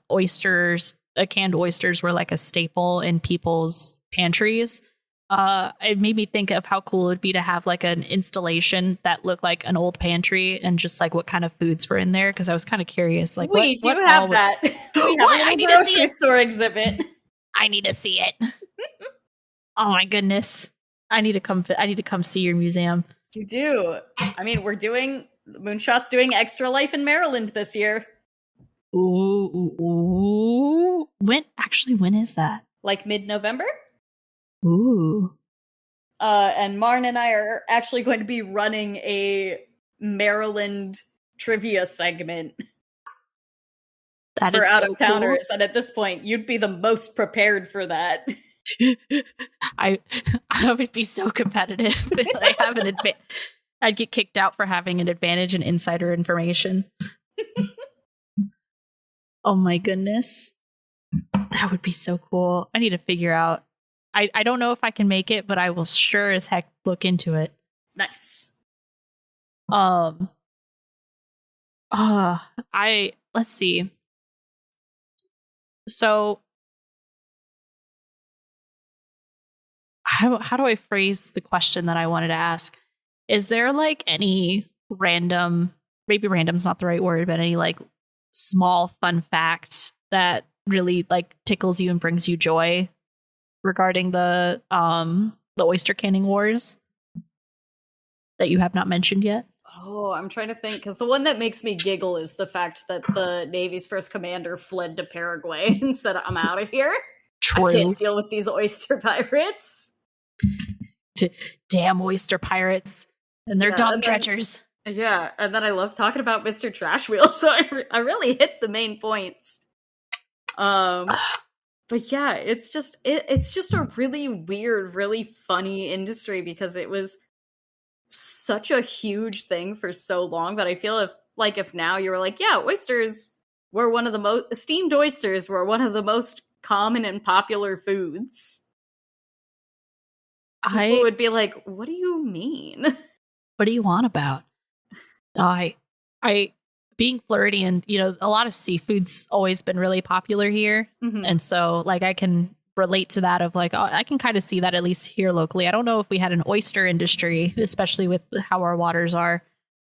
canned oysters were like a staple in people's pantries. It made me think of how cool it'd be to have like an installation that looked like an old pantry and just like what kind of foods were in there. Cause I was kind of curious. Like, we do have that. We have I need to see a store exhibit. I need to see it. Oh my goodness. I need to come see your museum. You do. I mean, Moonshot's doing Extra Life in Maryland this year. Ooh. When is that? Like mid-November? Ooh. And Marn and I are actually going to be running a Maryland trivia segment for out-of-towners. Cool. And at this point, you'd be the most prepared for that. I would be so competitive. I'd get kicked out for having an advantage in insider information. Oh my goodness. That would be so cool. I need to figure out. I don't know if I can make it, but I will sure as heck look into it. Nice. Let's see. So how do I phrase the question that I wanted to ask? Is there like any maybe random's not the right word, but any like small fun fact that really like tickles you and brings you joy regarding the oyster canning wars that you have not mentioned yet? Oh, I'm trying to think, because the one that makes me giggle is the fact that the Navy's first commander fled to Paraguay and said, I'm out of here. True. I can't deal with these oyster pirates. Damn oyster pirates and their dumb dredgers. Yeah, and then I love talking about Mr. Trash Wheel, so I really hit the main points. But yeah, it's just a really weird, really funny industry because it was such a huge thing for so long. But I feel if now you were like, yeah, oysters were one of the most steamed oysters were one of the most common and popular foods. People would be like, what do you mean? What do you want about? I being Floridian, a lot of seafood's always been really popular here. Mm-hmm. And so like I can relate to that of like, I can kind of see that at least here locally. I don't know if we had an oyster industry, especially with how our waters are,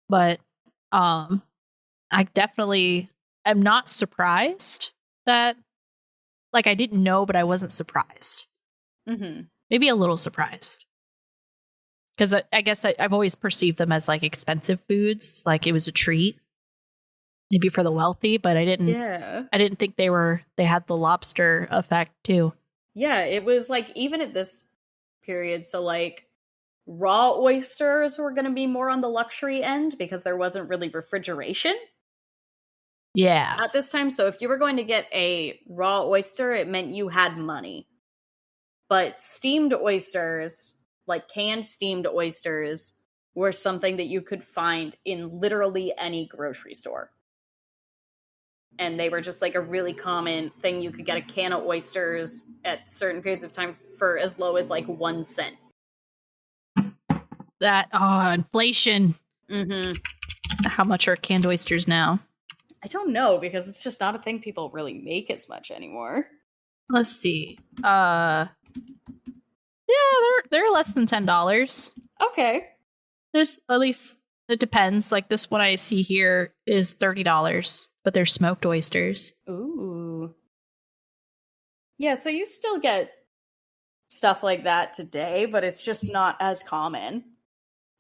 but I definitely am not surprised that like I didn't know, but I wasn't surprised. Mm-hmm. Maybe a little surprised. Because I guess I've always perceived them as like expensive foods, like it was a treat. Maybe for the wealthy, but I didn't think they had the lobster effect too. Yeah, it was like even at this period, so like raw oysters were going to be more on the luxury end because there wasn't really refrigeration. Yeah. At this time, so if you were going to get a raw oyster, it meant you had money. But steamed oysters, like canned steamed oysters, were something that you could find in literally any grocery store. And they were just like a really common thing. You could get a can of oysters at certain periods of time for as low as like 1 cent. Inflation. Mm-hmm. How much are canned oysters now? I don't know, because it's just not a thing people really make as much anymore. Let's see. Yeah, they're less than $10. Okay. There's at least, it depends. Like this one I see here is $30. But they're smoked oysters. Ooh. Yeah, so you still get stuff like that today, but it's just not as common.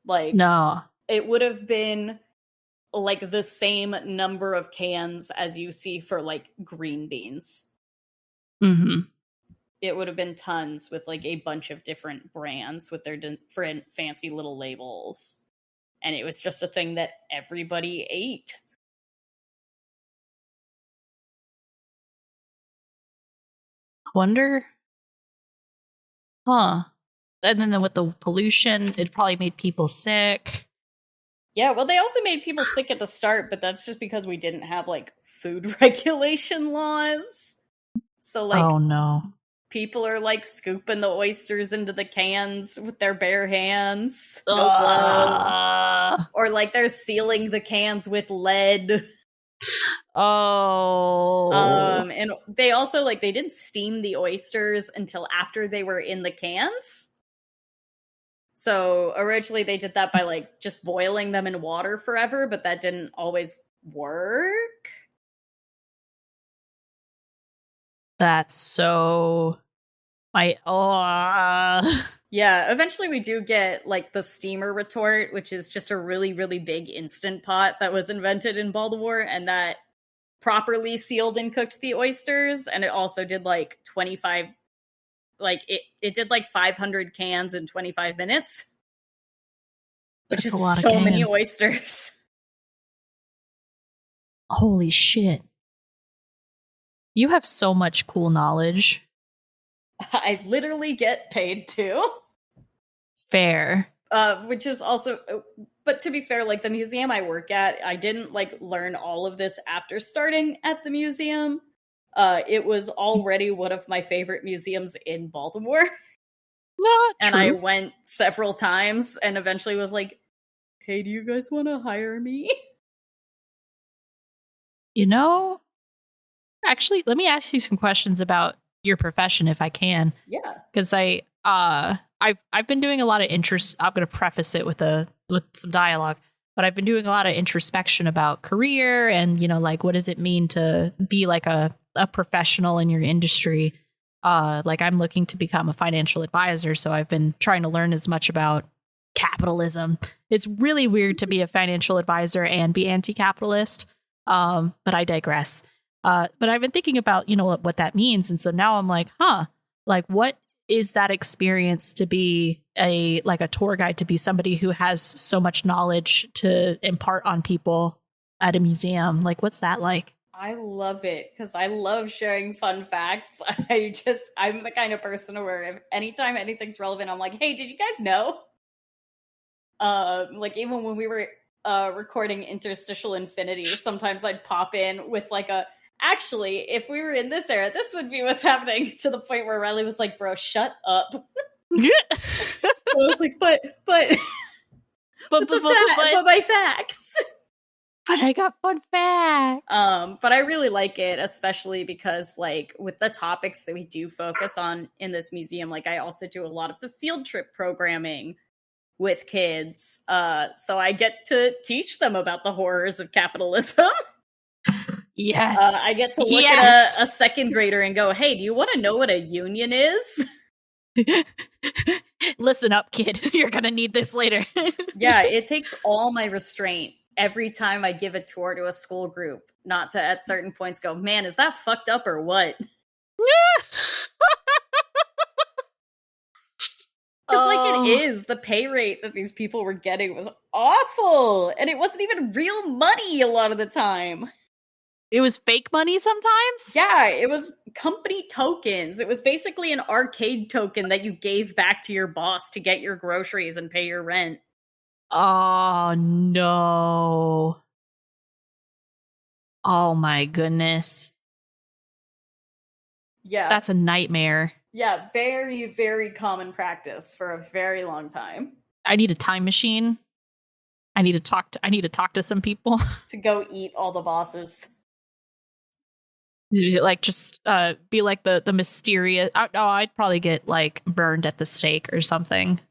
Like, no. It would have been like the same number of cans as you see for like green beans. Mm-hmm. it would have been tons with like a bunch of different brands with their different fancy little labels. And it was just a thing that everybody ate. Wonder. Huh. And then with the pollution, it probably made people sick. Yeah, well, they also made people sick at the start, but that's just because we didn't have like food regulation laws. So like, oh no, people are like scooping the oysters into the cans with their bare hands, no gloves, or like they're sealing the cans with lead. Oh. And they also like they didn't steam the oysters until after they were in the cans. So originally they did that by like just boiling them in water forever, but that didn't always work. That's so Yeah, eventually we do get like the steamer retort, which is just a really, really big instant pot that was invented in Baltimore, and that properly sealed and cooked the oysters. And it also did like 25, like it did like 500 cans in 25 minutes. Which That's is a lot so of cans. many oysters. Holy shit. You have so much cool knowledge. I literally get paid too. Fair. Which is also, but to be fair, like the museum I work at, I didn't like learn all of this after starting at the museum. It was already one of my favorite museums in Baltimore. Not and true. I went several times and eventually was like, hey, do you guys want to hire me? You know, actually, let me ask you some questions about your profession if I can. Yeah. Because I've been doing a lot of interest. I'm going to preface it with some dialogue, but I've been doing a lot of introspection about career and, you know, like what does it mean to be like a professional in your industry? Like I'm looking to become a financial advisor, so I've been trying to learn as much about capitalism. It's really weird to be a financial advisor and be anti-capitalist. But I digress. But I've been thinking about, you know, what that means. And so now I'm like, like what is that experience to be a tour guide, to be somebody who has so much knowledge to impart on people at a museum? Like, what's that like? I love it because I love sharing fun facts. I'm the kind of person where if anytime anything's relevant, I'm like, hey, did you guys know? Like even when we were recording Interstitial Infinity, sometimes I'd pop in with like actually, if we were in this era, this would be what's happening, to the point where Riley was like, bro, shut up. I was like, but my facts. But I got fun facts. But I really like it, especially because like with the topics that we do focus on in this museum, like I also do a lot of the field trip programming with kids. So I get to teach them about the horrors of capitalism. Yes. I get to look at a second grader and go, hey, do you want to know what a union is? Listen up, kid. You're going to need this later. Yeah, it takes all my restraint every time I give a tour to a school group not to at certain points go, man, is that fucked up or what? Because like it is, the pay rate that these people were getting was awful. And it wasn't even real money a lot of the time. It was fake money sometimes? Yeah, it was company tokens. It was basically an arcade token that you gave back to your boss to get your groceries and pay your rent. Oh, no. Oh, my goodness. Yeah. That's a nightmare. Yeah, very, very common practice for a very long time. I need a time machine. I need to talk to some people. To go eat all the bosses. Like just be like the mysterious. I'd probably get like burned at the stake or something.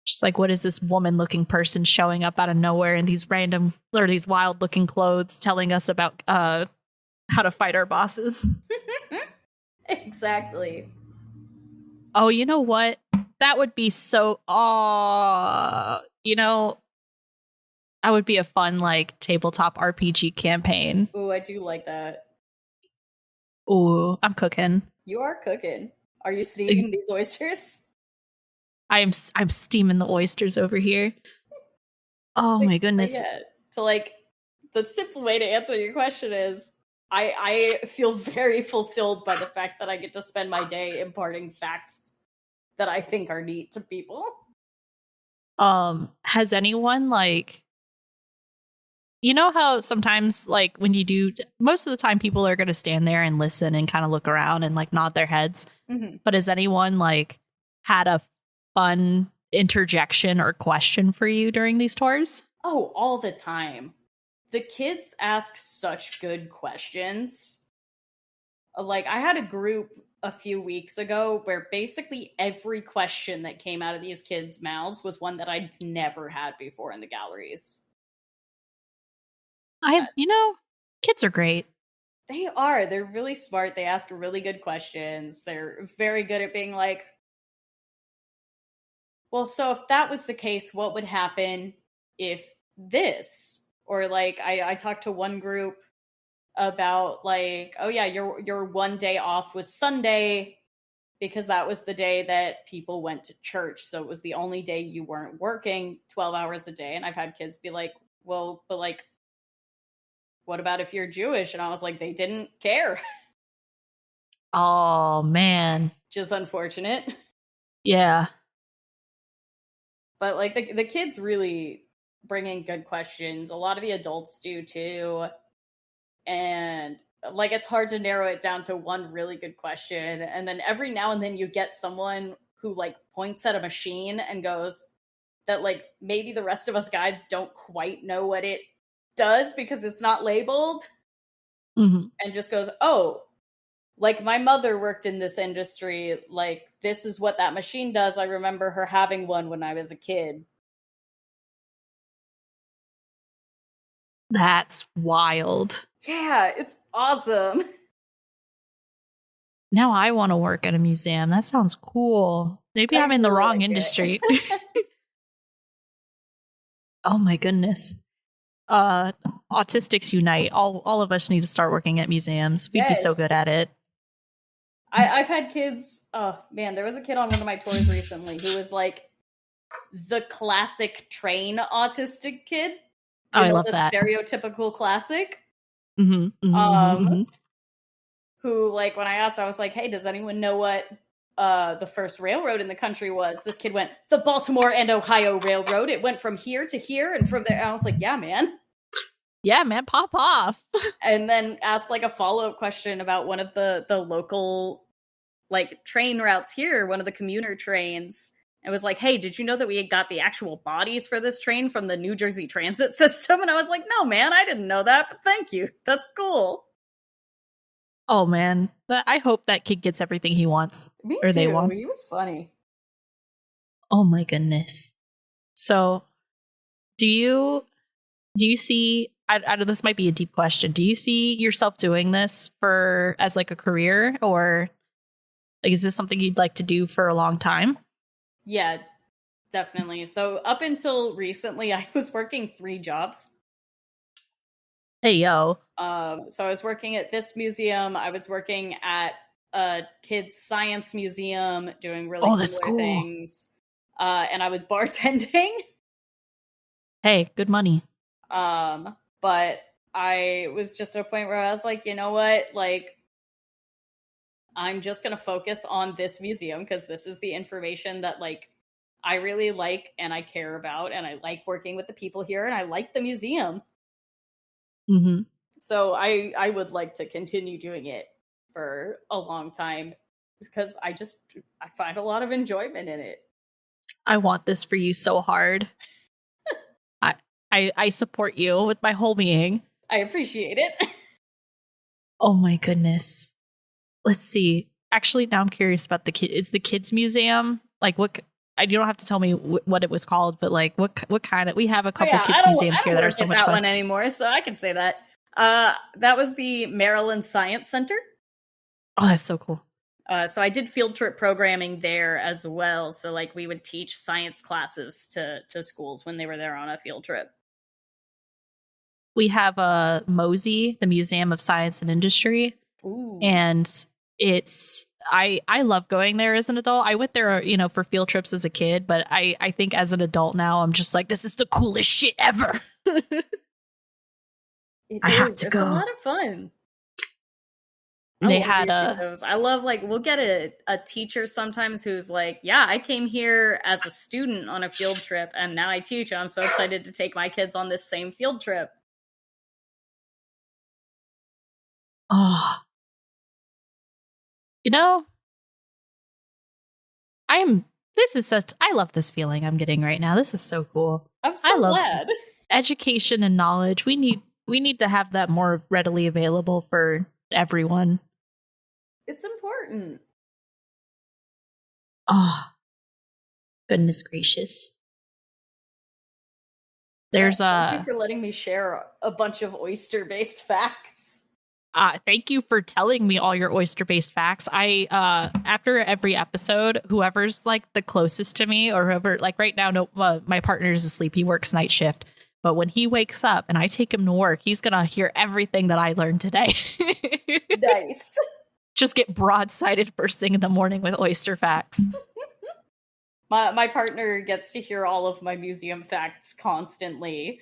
Just like, what is this woman-looking person showing up out of nowhere in these random or these wild-looking clothes, telling us about how to fight our bosses? Exactly. Oh, you know what? That would be so. You know, that would be a fun like tabletop RPG campaign. Ooh, I do like that. Ooh, I'm cooking. You are cooking. Are you steaming these oysters? I'm steaming the oysters over here. Oh my But goodness. yeah, so like the simple way to answer your question is I feel very fulfilled by the fact that I get to spend my day imparting facts that I think are neat to people. Has anyone like, you know how sometimes like when you do, most of the time people are going to stand there and listen and kind of look around and like nod their heads. Mm-hmm. But has anyone like had a fun interjection or question for you during these tours? Oh, all the time. The kids ask such good questions. Like, I had a group a few weeks ago where basically every question that came out of these kids' mouths was one that I'd never had before in the galleries. Kids are great. They are. They're really smart. They ask really good questions. They're very good at being like, well, so if that was the case, what would happen if this? Or like I talked to one group about like, oh yeah, your one day off was Sunday because that was the day that people went to church. So it was the only day you weren't working 12 hours a day. And I've had kids be like, well, but like, what about if you're Jewish? And I was like, they didn't care. Oh man. Just unfortunate. Yeah. But like the kids really bring in good questions. A lot of the adults do too. And like it's hard to narrow it down to one really good question. And then every now and then you get someone who like points at a machine and goes that like maybe the rest of us guides don't quite know what it does because it's not labeled. Mm-hmm. And just goes, oh, like my mother worked in this industry, like this is what that machine does. I remember her having one when I was a kid. That's wild. Yeah, it's awesome. Now I want to work at a museum. That sounds cool. Maybe I'm in the wrong industry. Oh my goodness. Autistics unite. All of us need to start working at museums. We'd be so good at it. I've had kids. Oh man, there was a kid on one of my tours recently who was like the classic train autistic kid. I love that. Stereotypical classic. Mm-hmm, mm-hmm. Who, like, when I asked, I was like, hey, does anyone know what the first railroad in the country was? This kid went, the Baltimore and Ohio Railroad. It went from here to here and from there. And I was like, yeah, man. Yeah, man, pop off. And then asked like a follow-up question about one of the local like train routes here, one of the commuter trains. It was like, hey, did you know that we had got the actual bodies for this train from the New Jersey Transit System? And I was like, no, man, I didn't know that, but thank you. That's cool. Oh, man. But I hope that kid gets everything he wants. Me or too. They want. He was funny. Oh, my goodness. So, do you see, I know this might be a deep question. Do you see yourself doing this as like a career, or like, is this something you'd like to do for a long time? Yeah, definitely. So up until recently, I was working 3 jobs. Hey, yo. So I was working at this museum. I was working at a kids' science museum doing really similar things. And I was bartending. Hey, good money. But I was just at a point where I was like, you know what? Like, I'm just going to focus on this museum because this is the information that, like, I really like and I care about, and I like working with the people here, and I like the museum. Mm-hmm. So I would like to continue doing it for a long time because I find a lot of enjoyment in it. I want this for you so hard. I support you with my whole being. I appreciate it. Oh my goodness. Let's see. Actually, now I'm curious about is the kids museum, like what, you don't have to tell me what it was called, but like what kind of, we have a couple kids museums here that are so much fun. I don't work at that one anymore, so I can say that. That was the Maryland Science Center. Oh, that's so cool. So I did field trip programming there as well. So like we would teach science classes to schools when they were there on a field trip. We have a MOSI, the Museum of Science and Industry. Ooh. And it's I love going there as an adult. I went there, for field trips as a kid, but I think as an adult now, I'm just like, this is the coolest shit ever. I have to It's a go. lot of fun. I They love had using those. I love, like, we'll get a teacher sometimes who's like, yeah, I came here as a student on a field trip and now I teach. I'm so excited to take my kids on this same field trip. oh, you know, I love this feeling I'm getting right now. This is so cool. I'm so I love glad. education and knowledge. We need to have that more readily available for everyone. It's important. Oh, goodness gracious. There's Thank you for letting me share a bunch of oyster-based facts. Thank you for telling me all your oyster-based facts. I after every episode, whoever's like the closest to me, or whoever, like right now, no, my partner is asleep. He works night shift, but when he wakes up and I take him to work, he's gonna hear everything that I learned today. Nice. Just get broadsided first thing in the morning with oyster facts. My partner gets to hear all of my museum facts constantly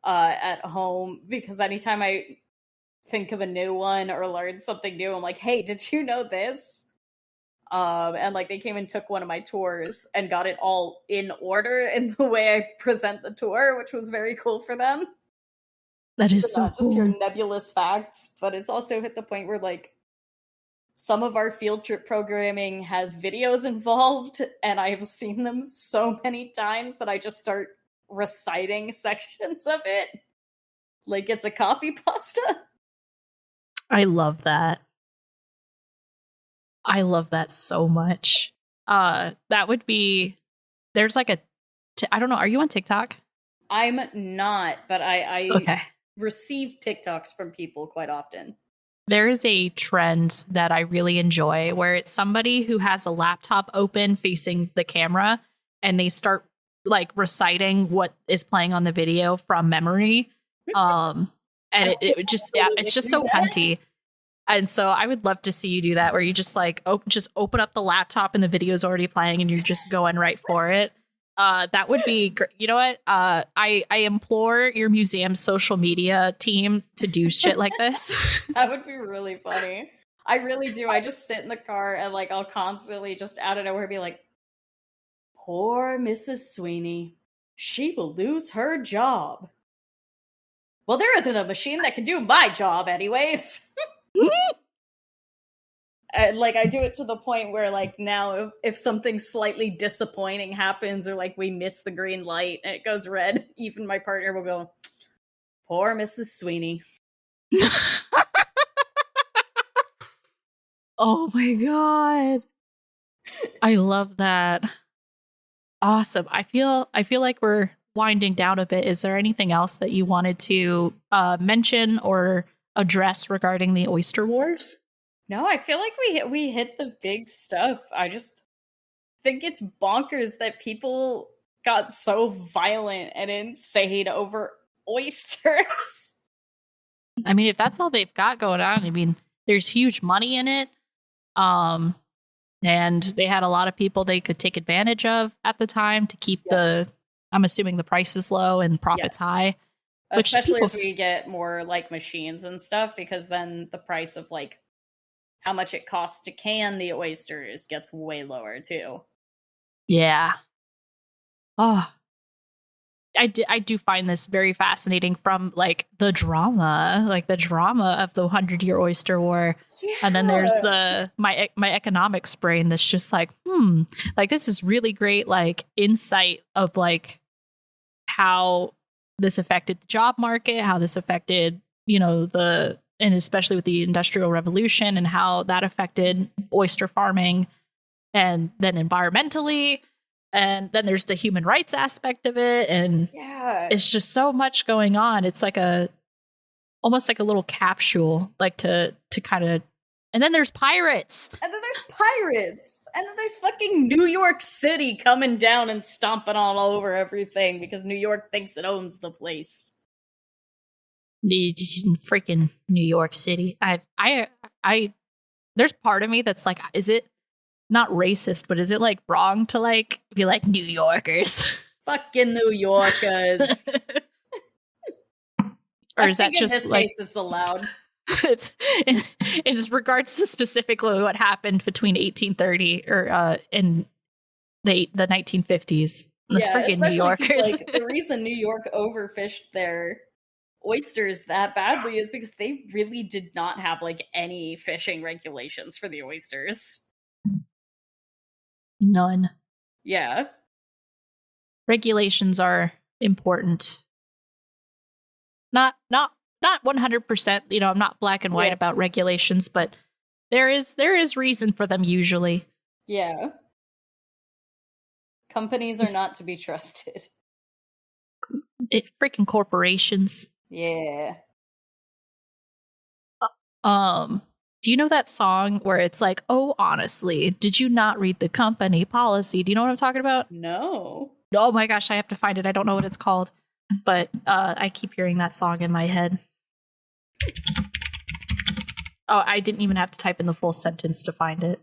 at home, because anytime I think of a new one or learn something new, I'm like, hey, did you know this? And like, they came and took one of my tours and got it all in order in the way I present the tour, which was very cool for them. That is so not cool. Just hear nebulous facts, but it's also hit the point where, like, some of our field trip programming has videos involved, and I've seen them so many times that I just start reciting sections of it like it's a copy pasta. I love that. I love that so much. That would be, there's like I don't know, are you on TikTok? I'm not, but I okay. receive TikToks from people quite often. There is a trend that I really enjoy where it's somebody who has a laptop open facing the camera and they start like reciting what is playing on the video from memory. And it's just so cunty. And so I would love to see you do that, where you just like just open up the laptop and the video's already playing and you're just going right for it. That would be great. You know what? I implore your museum's social media team to do shit like this. That would be really funny. I really do. I just sit in the car and like I'll constantly just out of nowhere be like, poor Mrs. Sweeney. She will lose her job. Well, there isn't a machine that can do my job anyways. And, like, I do it to the point where, like, now if something slightly disappointing happens, or like we miss the green light and it goes red, even my partner will go, poor Mrs. Sweeney. Oh my god. I love that. Awesome. I feel like we're winding down a bit. Is there anything else that you wanted to mention or address regarding the Oyster Wars? No, I feel like we hit the big stuff. I just think it's bonkers that people got so violent and insane over oysters. I mean, if that's all they've got going on, I mean, there's huge money in it. And they had a lot of people they could take advantage of at the time to keep I'm assuming the prices low and profits high. Especially if we get more like machines and stuff, because then the price of like how much it costs to can the oysters gets way lower too. Yeah. Oh, I do find this very fascinating from like the drama of the 100-Year Oyster War. Yeah. And then there's my economics brain that's just like, like this is really great, like insight of like how this affected the job market, how this affected, and especially with the Industrial Revolution and how that affected oyster farming, and then environmentally, and then there's the human rights aspect of it, and it's just so much going on. It's like almost like a little capsule, like to kind of, and then there's pirates. And then there's fucking New York City coming down and stomping all over everything because New York thinks it owns the place. Freaking New York City. I there's part of me that's like, is it not racist, but is it like wrong to like be like New Yorkers? Fucking New Yorkers. Or is that in just this like case, it's allowed? it's in regards to specifically what happened between 1830 or in the 1950s. The Yeah, friggin' New especially Yorkers. because like the reason New York overfished their oysters that badly is because they really did not have like any fishing regulations for the oysters. None. Yeah. Regulations are important. Not 100%, you know, I'm not black and white about regulations, but there is reason for them usually. Yeah. Companies are not to be trusted. Freaking corporations. Yeah. Do you know that song where it's like, oh, honestly, did you not read the company policy? Do you know what I'm talking about? No. Oh my gosh, I have to find it. I don't know what it's called, but I keep hearing that song in my head. Oh, I didn't even have to type in the full sentence to find it.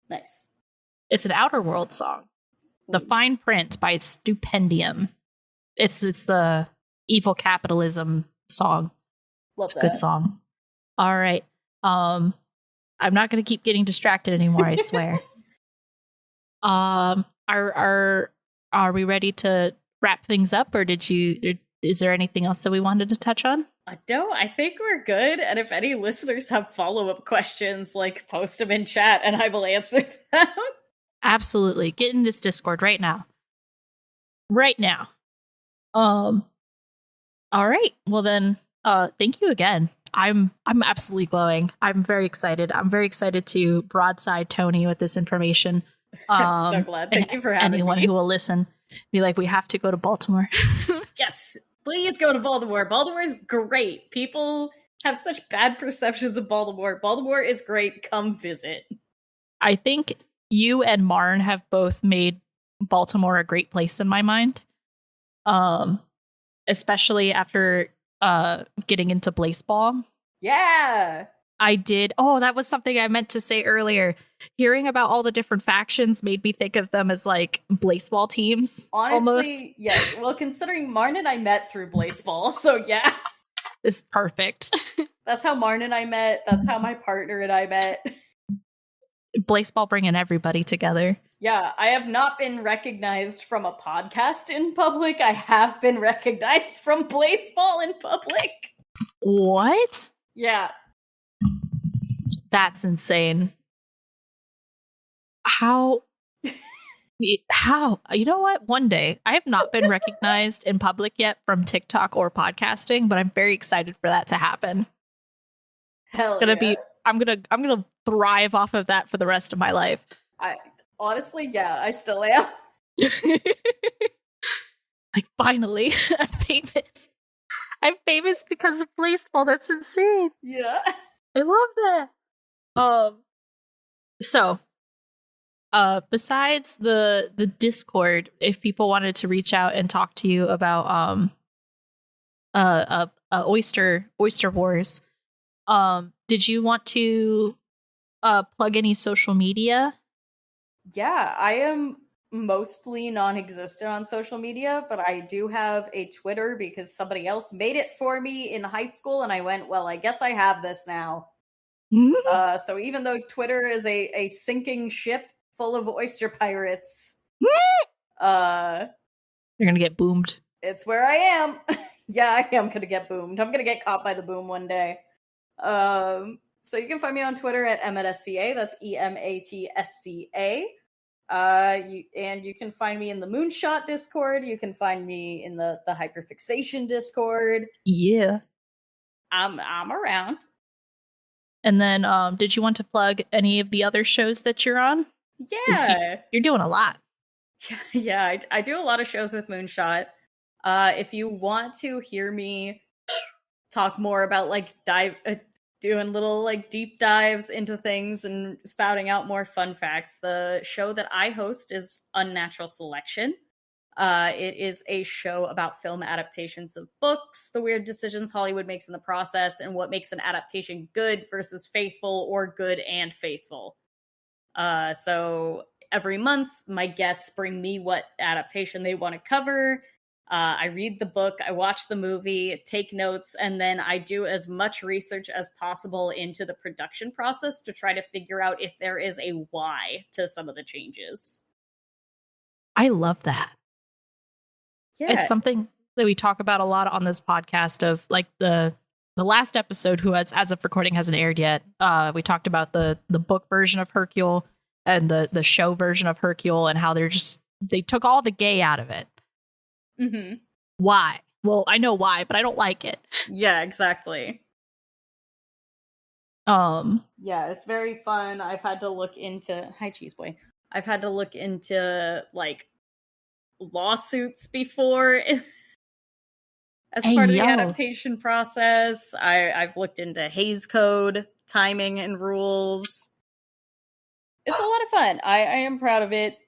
Nice. It's an Outer World song. The Fine Print by Stupendium. It's the evil capitalism song. It's a good song. All right. I'm not going to keep getting distracted anymore, I swear. Are we ready to wrap things up, or is there anything else that we wanted to touch on? No, I think we're good. And if any listeners have follow-up questions, like post them in chat and I will answer them. Absolutely. Get in this Discord right now. Right now. All right. Well then, thank you again. I'm absolutely glowing. I'm very excited. I'm very excited to broadside Tony with this information. I'm so glad. Thank you for having anyone me. who will listen. Be like, we have to go to Baltimore. Yes, please go to Baltimore. Baltimore is great. People have such bad perceptions of Baltimore. Baltimore is great. Come visit. I think you and Marn have both made Baltimore a great place in my mind. Especially after getting into Blaseball. Yeah. I did. Oh, that was something I meant to say earlier. Hearing about all the different factions made me think of them as like Blaseball teams. Honestly, almost. Yes. Well, considering Marn and I met through Blaseball, so yeah. It's perfect. That's how Marn and I met. That's how my partner and I met. Blaseball bringing everybody together. Yeah, I have not been recognized from a podcast in public. I have been recognized from Blaseball in public. What? Yeah. That's insane. How? You know what? One day, I have not been recognized in public yet from TikTok or podcasting, but I'm very excited for that to happen. Hell it's gonna be. I'm gonna thrive off of that for the rest of my life. Honestly, yeah, I still am. Like, finally, I'm famous. I'm famous because of Blaseball. That's insane. Yeah. I love that. So, besides the Discord, if people wanted to reach out and talk to you about Oyster Wars, did you want to plug any social media? Yeah, I am mostly non-existent on social media, but I do have a Twitter because somebody else made it for me in high school, and I went, well, I guess I have this now. So even though Twitter is a sinking ship full of oyster pirates, you're gonna get boomed. It's where I am. Yeah, I am gonna get boomed. I'm gonna get caught by the boom one day. So you can find me on Twitter at EmatSCA. That's EMATSCA. You can find me in the Moonshot Discord. You can find me in the Hyperfixation Discord. Yeah, I'm around. And then, did you want to plug any of the other shows that you're on? Yeah, you're doing a lot. Yeah, I do a lot of shows with Moonshot. If you want to hear me talk more about like doing little like deep dives into things and spouting out more fun facts, the show that I host is Unnatural Selection. It is a show about film adaptations of books, the weird decisions Hollywood makes in the process, and what makes an adaptation good versus faithful or good and faithful. So every month, my guests bring me what adaptation they want to cover. I read the book, I watch the movie, take notes, and then I do as much research as possible into the production process to try to figure out if there is a why to some of the changes. I love that. Yeah. It's something that we talk about a lot on this podcast of like the last episode, who has, as of recording, hasn't aired yet. We talked about the book version of Hercule and the show version of Hercule and how they took all the gay out of it. Mm-hmm. Why? Well, I know why, but I don't like it. Yeah, exactly. Yeah, it's very fun. I've had to look into hi cheese boy. I've had to look into like lawsuits before as part of the adaptation process. I've looked into Hays Code, timing and rules. It's a lot of fun. I am proud of it.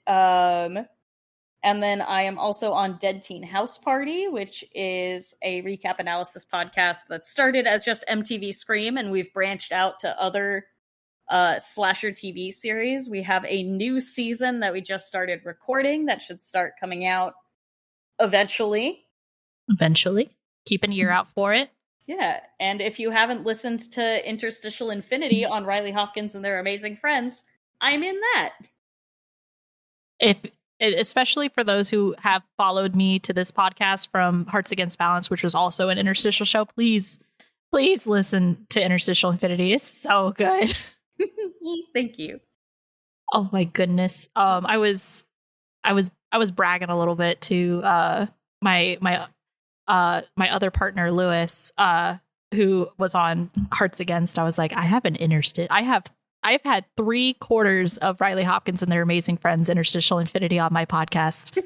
And then I am also on Dead Teen House Party, which is a recap analysis podcast that started as just MTV Scream, and we've branched out to other slasher TV series. We have a new season that we just started recording that should start coming out eventually. Keep an ear out for it. Yeah, and if you haven't listened to Interstitial Infinity on Riley Hopkins and Their Amazing Friends, I'm in that. Especially for those who have followed me to this podcast from Hearts Against Balance, which was also an interstitial show, please listen to Interstitial Infinity. It's so good. Thank you. Oh my goodness. I was bragging a little bit to my other partner Lewis, who was on Hearts Against. I was like, I've had 3/4 of Riley Hopkins and Their Amazing Friends Interstitial Infinity on my podcast.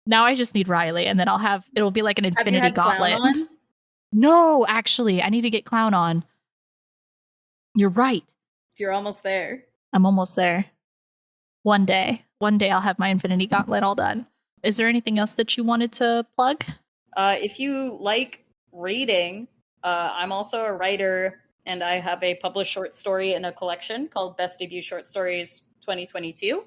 Now I just need Riley, and then it'll be like an Infinity Gauntlet. Clown on? No, actually, I need to get Clown on. You're right. You're almost there. I'm almost there. One day I'll have my Infinity Gauntlet all done. Is there anything else that you wanted to plug? If you like reading, I'm also a writer, and I have a published short story in a collection called Best Debut Short Stories 2022.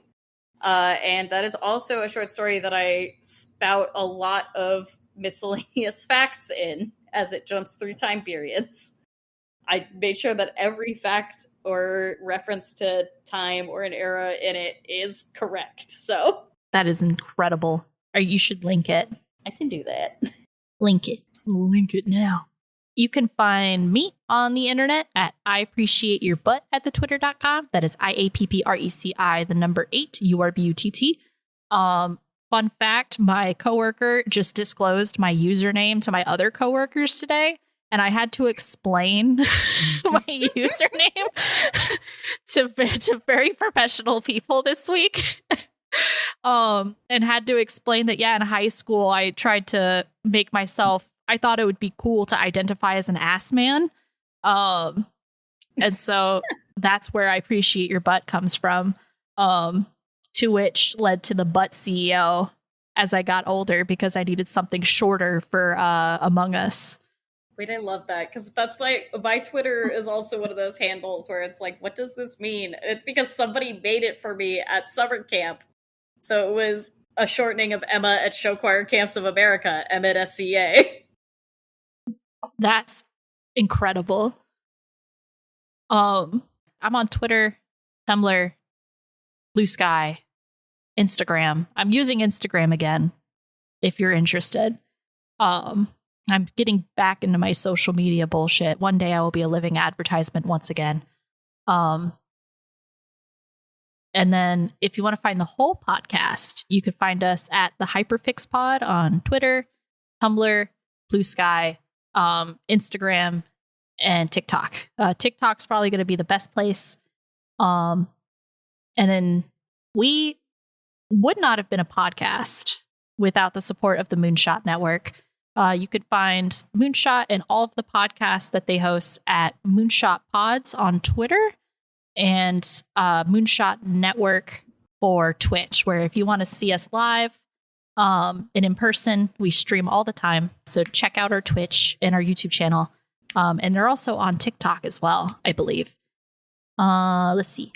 And that is also a short story that I spout a lot of miscellaneous facts in as it jumps through time periods. I made sure that every fact or reference to time or an era in it is correct. So that is incredible. You should link it. I can do that. Link it. Link it now. You can find me on the internet at I appreciate your butt at the twitter.com. That is IAPPRECI, the number 8, URBUTT. Fun fact, my coworker just disclosed my username to my other coworkers today, and I had to explain my username to very professional people this week. And had to explain that, in high school, I tried to make myself, I thought it would be cool to identify as an ass man. And so that's where I appreciate your butt comes from. To which led to the butt CEO as I got older, because I needed something shorter for Among Us. Wait, I love that, because that's my Twitter is also one of those handles where it's like, what does this mean? It's because somebody made it for me at summer camp. So it was a shortening of Emma at Show Choir Camps of America, MNSCA. That's incredible. I'm on Twitter, Tumblr, Blue Sky, Instagram. I'm using Instagram again, if you're interested. I'm getting back into my social media bullshit. One day I will be a living advertisement once again. And then if you want to find the whole podcast, you can find us at the Hyperfix Pod on Twitter, Tumblr, Blue Sky, Instagram, and TikTok. TikTok's probably going to be the best place. And then we would not have been a podcast without the support of the Moonshot Network. You could find Moonshot and all of the podcasts that they host at Moonshot Pods on Twitter and Moonshot Network for Twitch, where if you want to see us live, And in person, we stream all the time. So check out our Twitch and our YouTube channel. And they're also on TikTok as well, I believe. Let's see.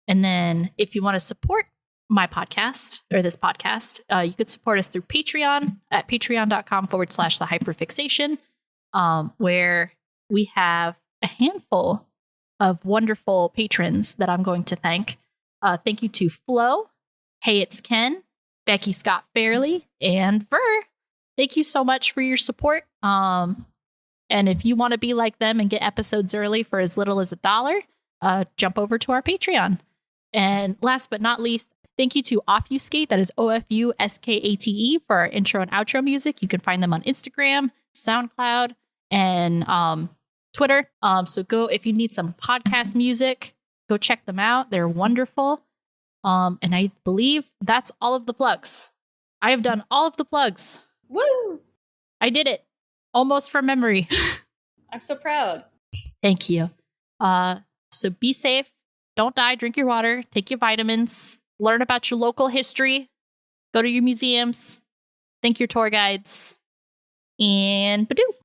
And then if you want to support my podcast or this podcast, you could support us through Patreon at patreon.com/the Hyperfixation, where we have a handful of wonderful patrons that I'm going to thank. Thank you to Flo, Hey It's Ken, Becky Scott Fairley, and Ver. Thank you so much for your support. And if you want to be like them and get episodes early for as little as $1, jump over to our Patreon. And last but not least, thank you to Offuscate, that is OFUSKATE, for our intro and outro music. You can find them on Instagram, SoundCloud, and Twitter. So go, if you need some podcast music, go check them out. They're wonderful. And I believe that's all of the plugs. I have done all of the plugs. Woo! I did it. Almost from memory. I'm so proud. Thank you. So be safe. Don't die. Drink your water. Take your vitamins. Learn about your local history. Go to your museums. Thank your tour guides. And badoo.